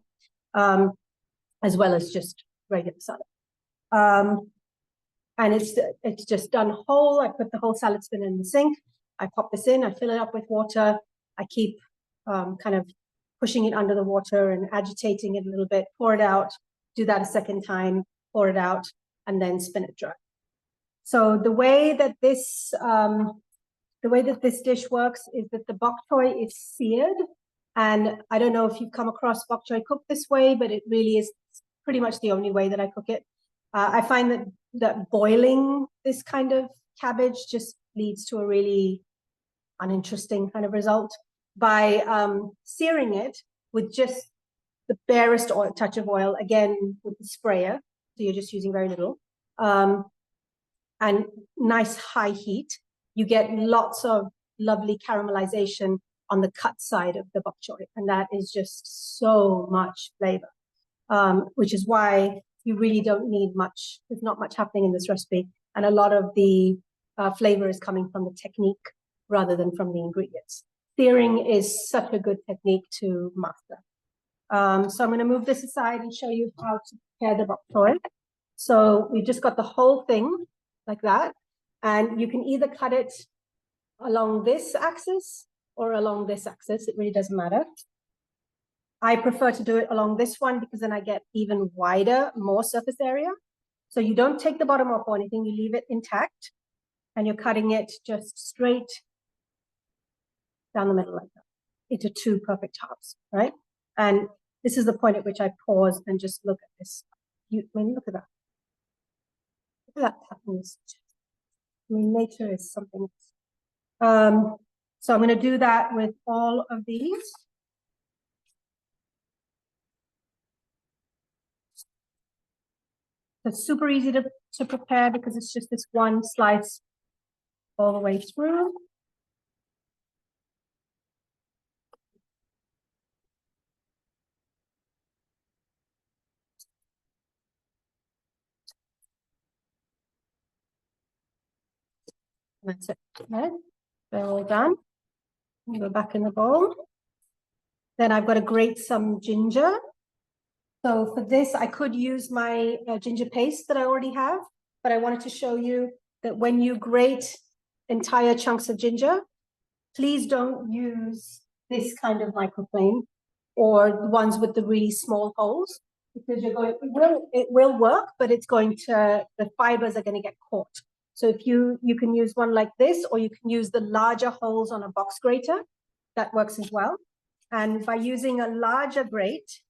as well as just regular salad. And it's just done whole. I put the whole salad spinner in the sink. I pop this in. I fill it up with water. I keep kind of pushing it under the water and agitating it a little bit. Pour it out. Do that a second time. Pour it out, and then spin it dry. So the way that this dish works is that the bok choy is seared, and I don't know if you've come across bok choy cooked this way, but it really is pretty much the only way that I cook it. I find that boiling this kind of cabbage just leads to a really uninteresting kind of result. By searing it with just the barest touch of oil, again with the sprayer, so you're just using very little, and nice high heat, you get lots of lovely caramelization on the cut side of the bok choy, and that is just so much flavor, which is why you really don't need much. There's not much happening in this recipe, and a lot of the flavor is coming from the technique rather than from the ingredients. Searing is such a good technique to master. So I'm going to move this aside and show you how to prepare the bok choy. So we've just got the whole thing like that, and you can either cut it along this axis or along this axis. It really doesn't matter. I prefer to do it along this one because then I get even wider, more surface area. So you don't take the bottom off or anything, you leave it intact, and you're cutting it just straight down the middle like that into two perfect halves, right? And this is the point at which I pause and just look at this. I mean, look at that. Look at that happens. I mean, nature is something. So I'm going to do that with all of these. It's super easy to prepare because it's just this one slice all the way through. That's it. Okay. They're all done. Go back in the bowl. Then I've got to grate some ginger. So for this, I could use my ginger paste that I already have, but I wanted to show you that when you grate entire chunks of ginger, please don't use this kind of microplane or the ones with the really small holes, because it will work, but the fibers are going to get caught. So if you can use one like this, or you can use the larger holes on a box grater, that works as well. And by using a larger grate,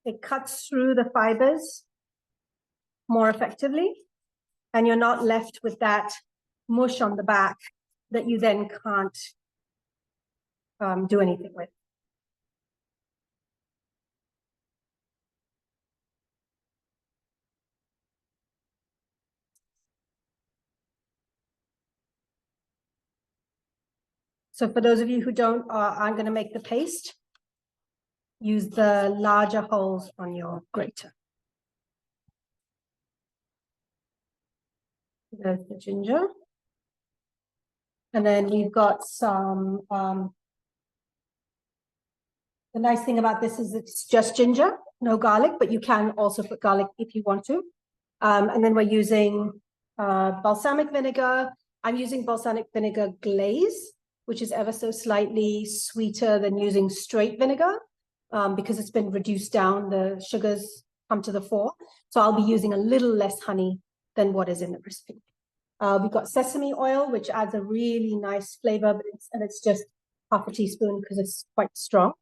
it cuts through the fibers more effectively, and you're not left with that mush on the back that you then can't do anything with. So for those of you who aren't going to make the paste, use the larger holes on your grater. There's the ginger. And then we've got some, the nice thing about this is it's just ginger, no garlic, but you can also put garlic if you want to. And then we're using balsamic vinegar. I'm using balsamic vinegar glaze, which is ever so slightly sweeter than using straight vinegar, because it's been reduced down, the sugars come to the fore. So I'll be using a little less honey than what is in the recipe. We've got sesame oil, which adds a really nice flavor, but it's just half a teaspoon because it's quite strong.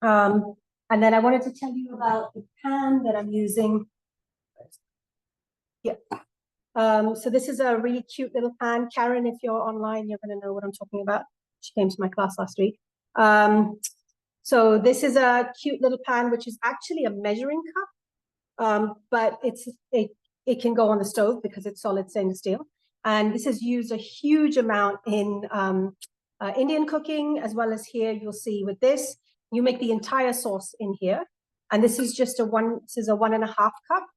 And then I wanted to tell you about the pan that I'm using. Yeah. So this is a really cute little pan. Karen, if you're online, you're going to know what I'm talking about. She came to my class last week. So this is a cute little pan, which is actually a measuring cup, but it can go on the stove because it's solid stainless steel. And this is used a huge amount in Indian cooking, as well as here you'll see with this, you make the entire sauce in here. And this is just this is a 1.5 cup.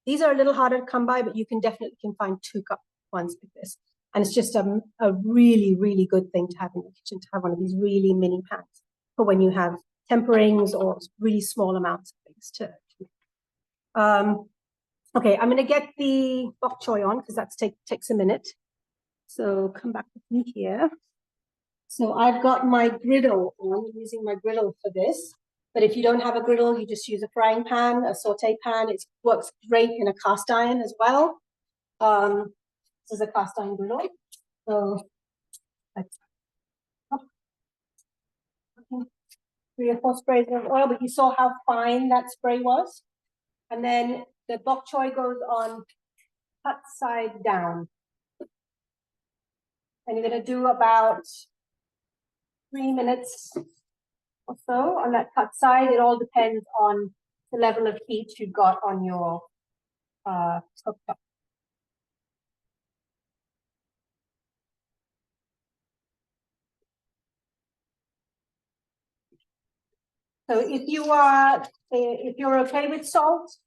These are a little harder to come by, but you can definitely find 2-cup ones like this. And it's just a really, really good thing to have in the kitchen, to have one of these really mini pans for when you have temperings or really small amounts of things to. Okay, I'm going to get the bok choy on because that takes a minute. So come back with me here. So I've got my griddle on, I'm using my griddle for this. But if you don't have a griddle, you just use a frying pan, a saute pan. It works great in a cast iron as well. This is a cast iron griddle. So 3 or 4 sprays of oil, but you saw how fine that spray was. And then the bok choy goes on cut side down. And you're going to do about 3 minutes or so on that cut side. It all depends on the level of heat you've got on your cooktop. So if you're okay with salt,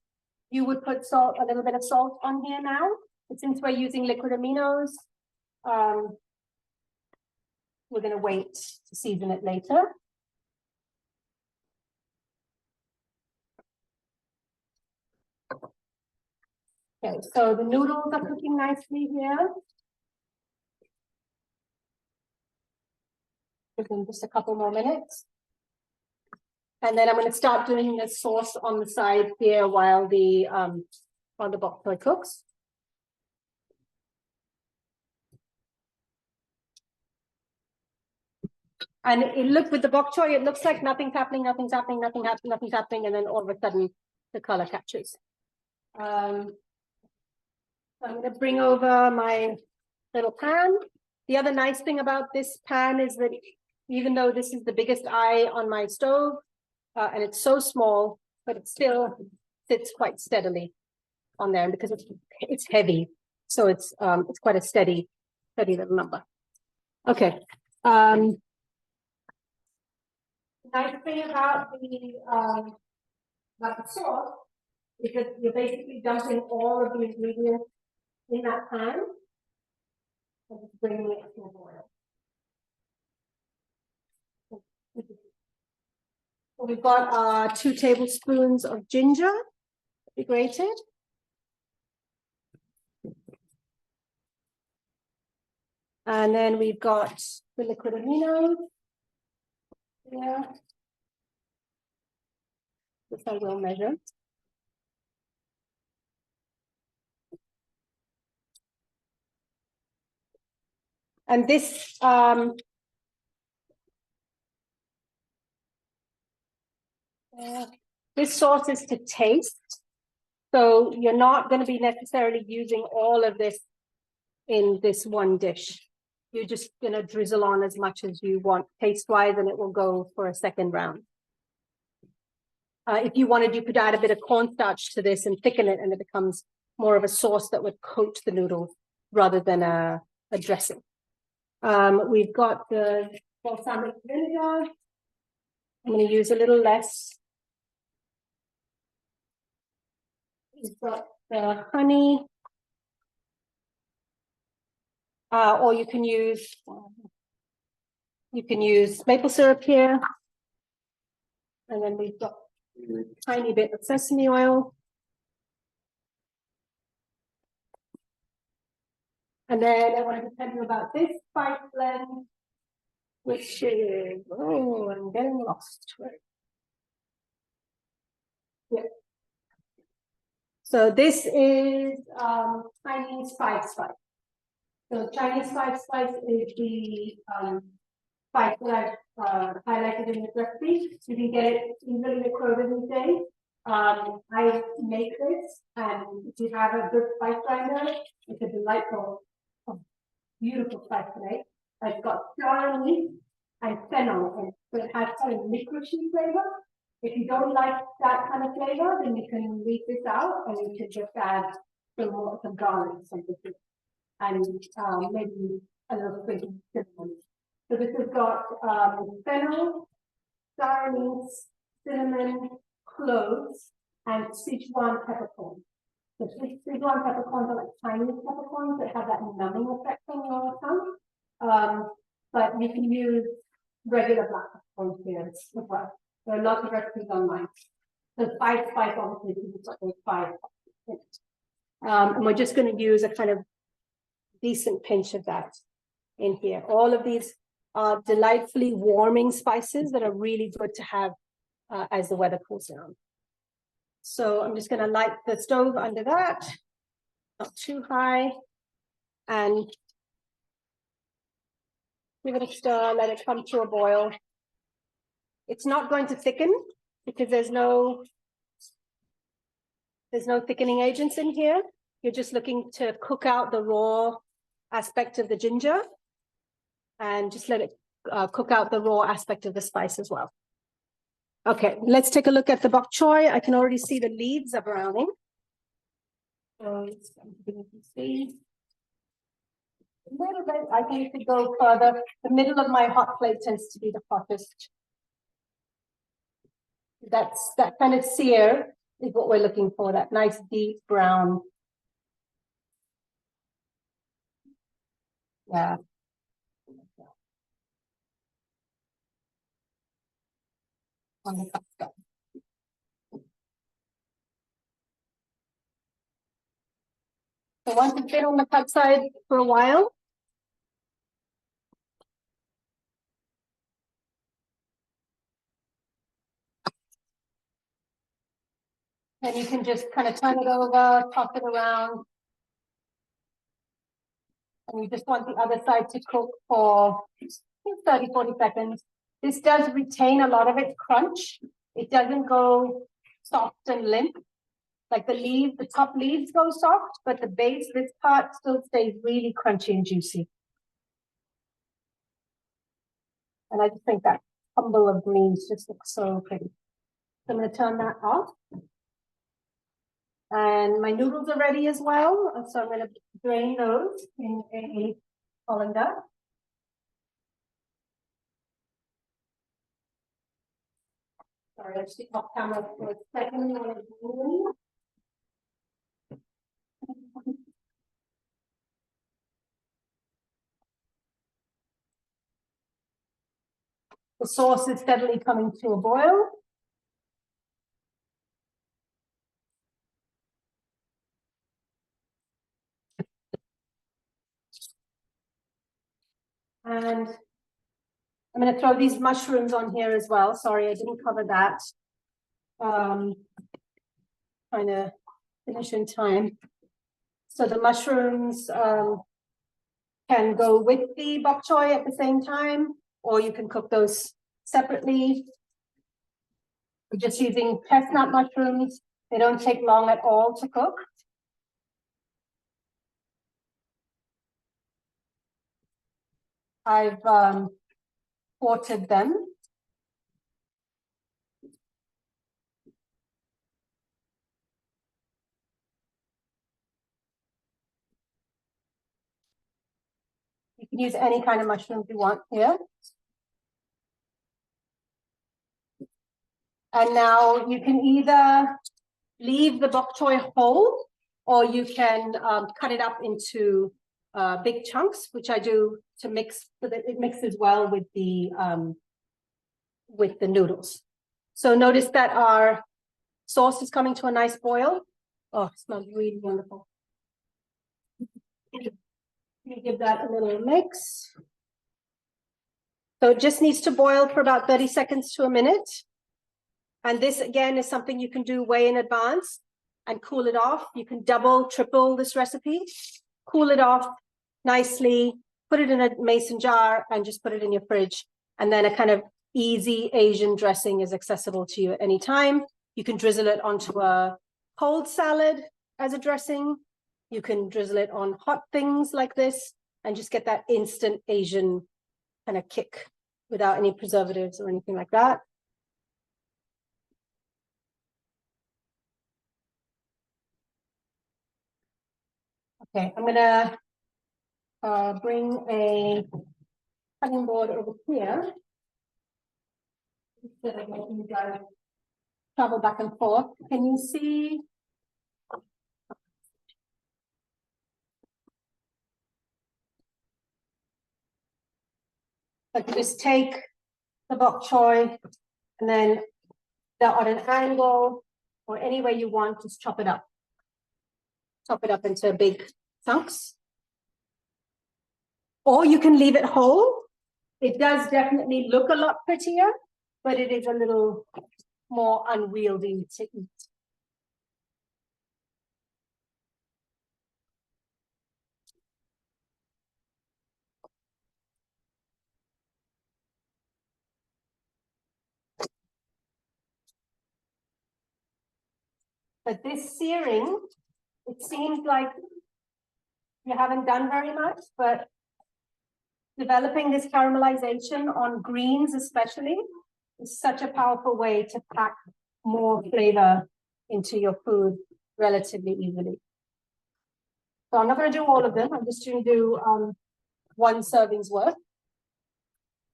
you would put a little bit of salt on here now. But since we're using liquid aminos, we're going to wait to season it later. Okay, so the noodles are cooking nicely here. Give them just a couple more minutes. And then I'm going to start doing the sauce on the side here while the bok choy cooks. And with the bok choy, it looks like nothing's happening, nothing's happening, nothing's happening, and then all of a sudden the color catches. So I'm going to bring over my little pan. The other nice thing about this pan is that even though this is the biggest eye on my stove, and it's so small, but it still sits quite steadily on there because it's heavy. So it's quite a steady little number. Okay. Nice thing about the sauce is that you're basically dumping all of the ingredients in that pan and just bringing it to the boil. So we've got 2 tablespoons of ginger grated. And then we've got the liquid aminos. Yeah. This I will measure. And this this sauce is to taste. So you're not going to be necessarily using all of this in this one dish. You're just going to drizzle on as much as you want taste-wise, and it will go for a second round. If you wanted, you could add a bit of cornstarch to this and thicken it, and it becomes more of a sauce that would coat the noodles rather than a dressing. We've got the balsamic vinegar. I'm going to use a little less. We've got the honey. Or you can use maple syrup here. And then we've got a tiny bit of sesame oil. And then I wanted to tell you about this spice blend, which is, I'm getting lost. Yeah. So this is Chinese five spice. So Chinese five spice is the spice that I've highlighted in the recipe. You can get it easily in Kroger these days. I make this, and if you have a good spice grinder, it's a delightful, beautiful spice to make. It's got star anise and fennel in it, so it has kind of licoricey flavor. If you don't like that kind of flavor, then you can leave this out and you can just add some garlic, something, and maybe a little bit of cinnamon. So this has got fennel, star anise, cinnamon, cloves, and Sichuan peppercorn. The Sichuan peppercorns are like Chinese peppercorns that have that numbing effect on your tongue. But you can use regular black peppercorns here as well. There are lots of recipes online. So 5 spice, obviously, you can put 5. And we're just going to use a kind of decent pinch of that in here. All of these are delightfully warming spices that are really good to have as the weather cools down. So I'm just going to light the stove under that, not too high, and give it a stir, let it come to a boil. It's not going to thicken because there's no thickening agents in here. You're just looking to cook out the raw aspect of the ginger and just let it cook out the raw aspect of the spice as well. Okay, let's take a look at the bok choy. I can already see the leaves are browning. So it's going to see a little bit. I think to go further. The middle of my hot plate tends to be the hottest. That's that kind of sear is what we're looking for. That nice deep brown. Yeah. On the top side. So once it's been on the cut side for a while, then you can just kind of turn it over, toss it around. And you just want the other side to cook for 30, 40 seconds. This does retain a lot of its crunch. It doesn't go soft and limp. Like the top leaves go soft, but the base, this part still stays really crunchy and juicy. And I just think that tumble of greens just looks so pretty. So I'm going to turn that off. And my noodles are ready as well. So I'm going to drain those in a colander. Sorry, I just off camera for a second. The sauce is steadily coming to a boil. And I'm going to throw these mushrooms on here as well. Sorry, I didn't cover that. Trying to finish in time. So the mushrooms can go with the bok choy at the same time, or you can cook those separately. We're just using chestnut mushrooms. They don't take long at all to cook. I've quartered them. You can use any kind of mushrooms you want here. And now you can either leave the bok choy whole, or you can cut it up into big chunks, which I do to mix so that it mixes well with the noodles. So notice that our sauce is coming to a nice boil. Oh, it smells really wonderful. Let me give that a little mix. So it just needs to boil for about 30 seconds to a minute. And this again is something you can do way in advance and cool it off. You can double, triple this recipe, cool it off nicely, put it in a mason jar and just put it in your fridge. And then a kind of easy Asian dressing is accessible to you at any time. You can drizzle it onto a cold salad as a dressing. You can drizzle it on hot things like this and just get that instant Asian kind of kick without any preservatives or anything like that. Okay, I'm gonna bring a cutting board over here. So that you guys travel back and forth. Can you see? Like just take the bok choy and then on an angle or any way you want, just chop it up. Chop it up into big chunks. Or you can leave it whole. It does definitely look a lot prettier, but it is a little more unwieldy to eat. But this searing, it seems like you haven't done very much, but developing this caramelization on greens especially is such a powerful way to pack more flavor into your food relatively easily. So I'm not going to do all of them. I'm just going to do one serving's worth.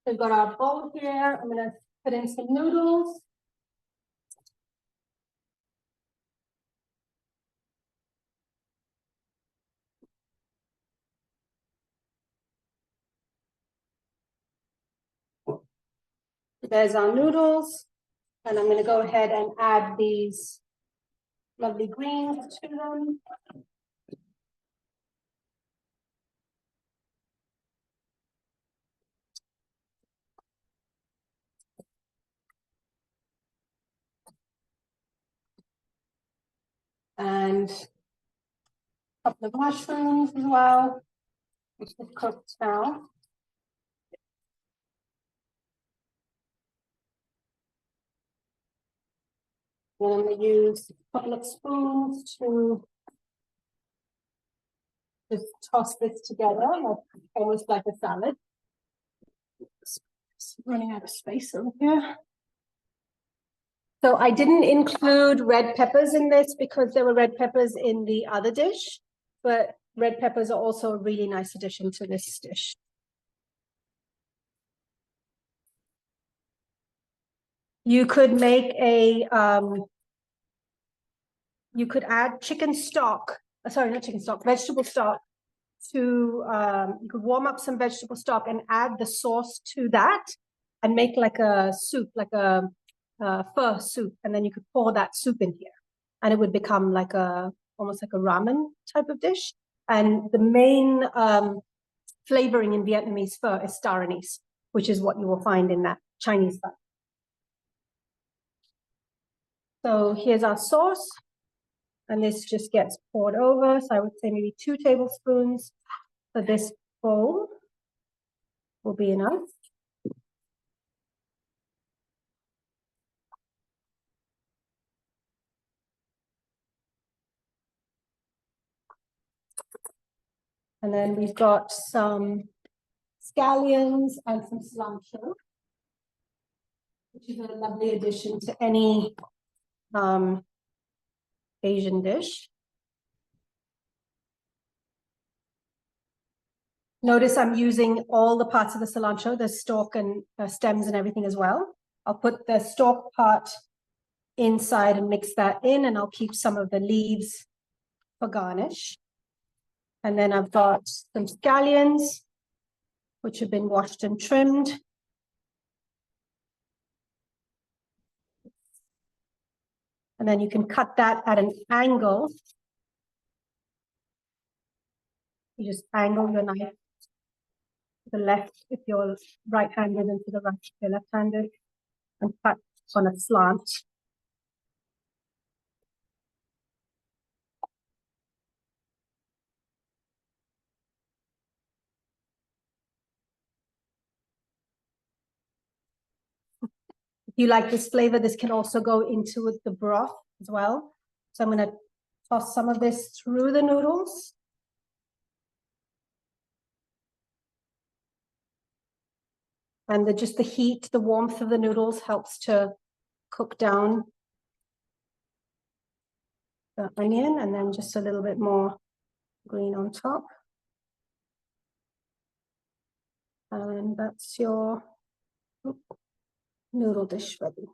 We've got our bowl here. I'm going to put in some noodles. There's our noodles. And I'm going to go ahead and add these lovely greens to them. And a couple of mushrooms as well, which is cooked now. And I'm going to use a couple of spoons to just toss this together, like, almost like a salad. It's running out of space over here. So I didn't include red peppers in this because there were red peppers in the other dish, but red peppers are also a really nice addition to this dish. You could make a, you could add chicken stock, sorry, not chicken stock, vegetable stock to, you could warm up some vegetable stock and add the sauce to that and make like a soup, like a pho soup. And then you could pour that soup in here and it would become like a, almost like a ramen type of dish. And the main flavoring in Vietnamese pho is star anise, which is what you will find in that Chinese pho. So here's our sauce. And this just gets poured over. So I would say maybe 2 tablespoons for this bowl will be enough. And then we've got some scallions and some cilantro, which is a lovely addition to any Asian dish. Notice I'm using all the parts of the cilantro, the stalk and stems and everything as well. I'll put the stalk part inside and mix that in, and I'll keep some of the leaves for garnish. And then I've got some scallions, which have been washed and trimmed. And then you can cut that at an angle. You just angle your knife to the left if you're right-handed and to the right if you're left-handed, and cut on a slant. you like this flavor, this can also go into the broth as well. So I'm going to toss some of this through the noodles. And just the heat, the warmth of the noodles helps to cook down the onion, and then just a little bit more green on top. And that's your noodle dish ready.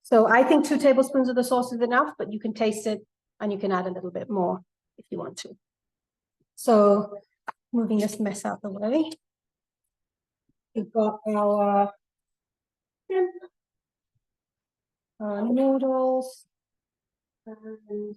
So I think 2 tablespoons of the sauce is enough, but you can taste it and you can add a little bit more if you want to. So moving this mess out the way, we've got our shrimp, our noodles, and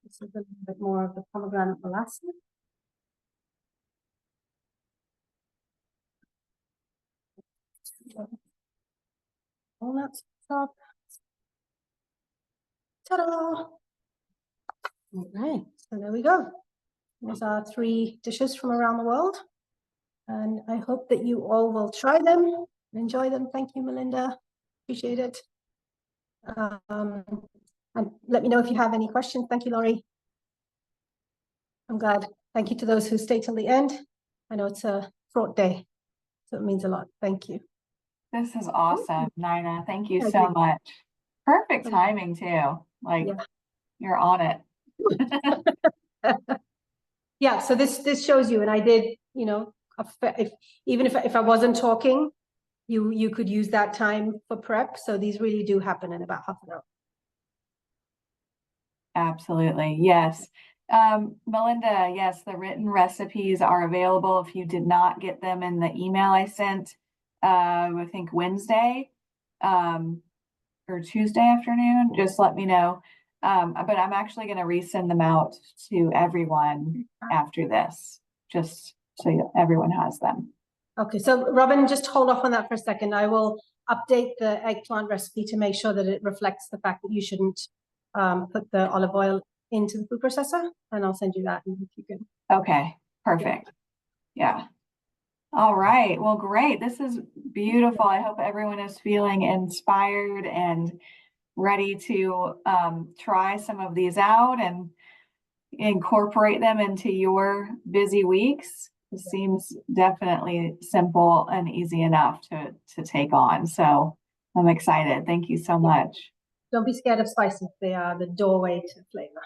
this is a little bit more of the pomegranate molasses. Walnuts top. Ta-da! All right, so there we go. There's our 3 dishes from around the world. And I hope that you all will try them and enjoy them. Thank you, Melinda. Appreciate it. And let me know if you have any questions. Thank you, Laurie. I'm glad. Thank you to those who stayed till the end. I know it's a fraught day, so it means a lot. Thank you. This is awesome, Naina. Thank you I so agree. much. Perfect Okay. timing too. Like Yeah. you're on it. Yeah, so this shows you, and I did, you know, even if I wasn't talking, you could use that time for prep. So these really do happen in about half an hour. Absolutely. Yes. Melinda, yes, the written recipes are available if you did not get them in the email I sent, I think Wednesday, or Tuesday afternoon, just let me know. But I'm actually going to resend them out to everyone after this, just so everyone has them. Okay, so Robin, just hold off on that for a second. I will update the eggplant recipe to make sure that it reflects the fact that you shouldn't put the olive oil into the food processor, and I'll send you that and if you can. Okay, perfect. Yeah. All right. Well, great. This is beautiful. I hope everyone is feeling inspired and ready to try some of these out and incorporate them into your busy weeks. It seems definitely simple and easy enough to take on. So I'm excited. Thank you so much. Don't be scared of spices. They are the doorway to flavor.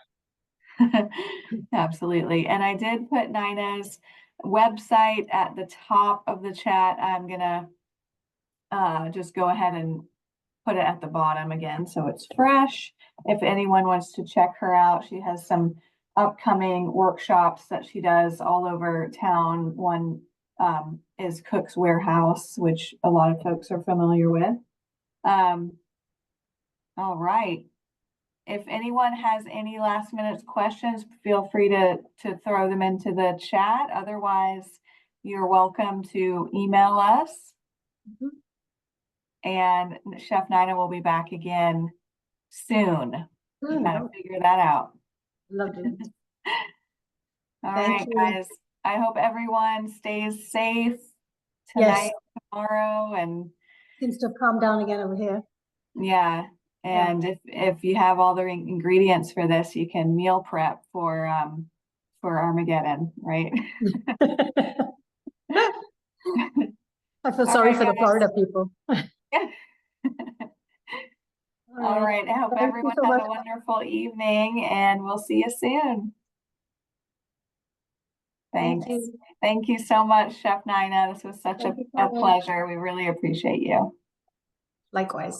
Absolutely. And I did put Naina's website at the top of the chat. I'm gonna just go ahead and put it at the bottom again so it's fresh. If anyone wants to check her out, she has some upcoming workshops that she does all over town. One is Cook's Warehouse, which a lot of folks are familiar with. All right. If anyone has any last minute questions, feel free to throw them into the chat. Otherwise, you're welcome to email us. And Chef Naina will be back again soon. We gotta figure that out. Lovely. All Thank right, you. guys. I hope everyone stays safe tonight, tomorrow, and Seems to have calmed down again over here. yeah. And if you have all the ingredients for this, you can meal prep for Armageddon, right? I feel sorry for the Florida people. All right. I hope everyone has a wonderful evening, and we'll see you soon. Thanks. Thank you so much, Chef Naina. This was such a pleasure. We really appreciate you. Likewise.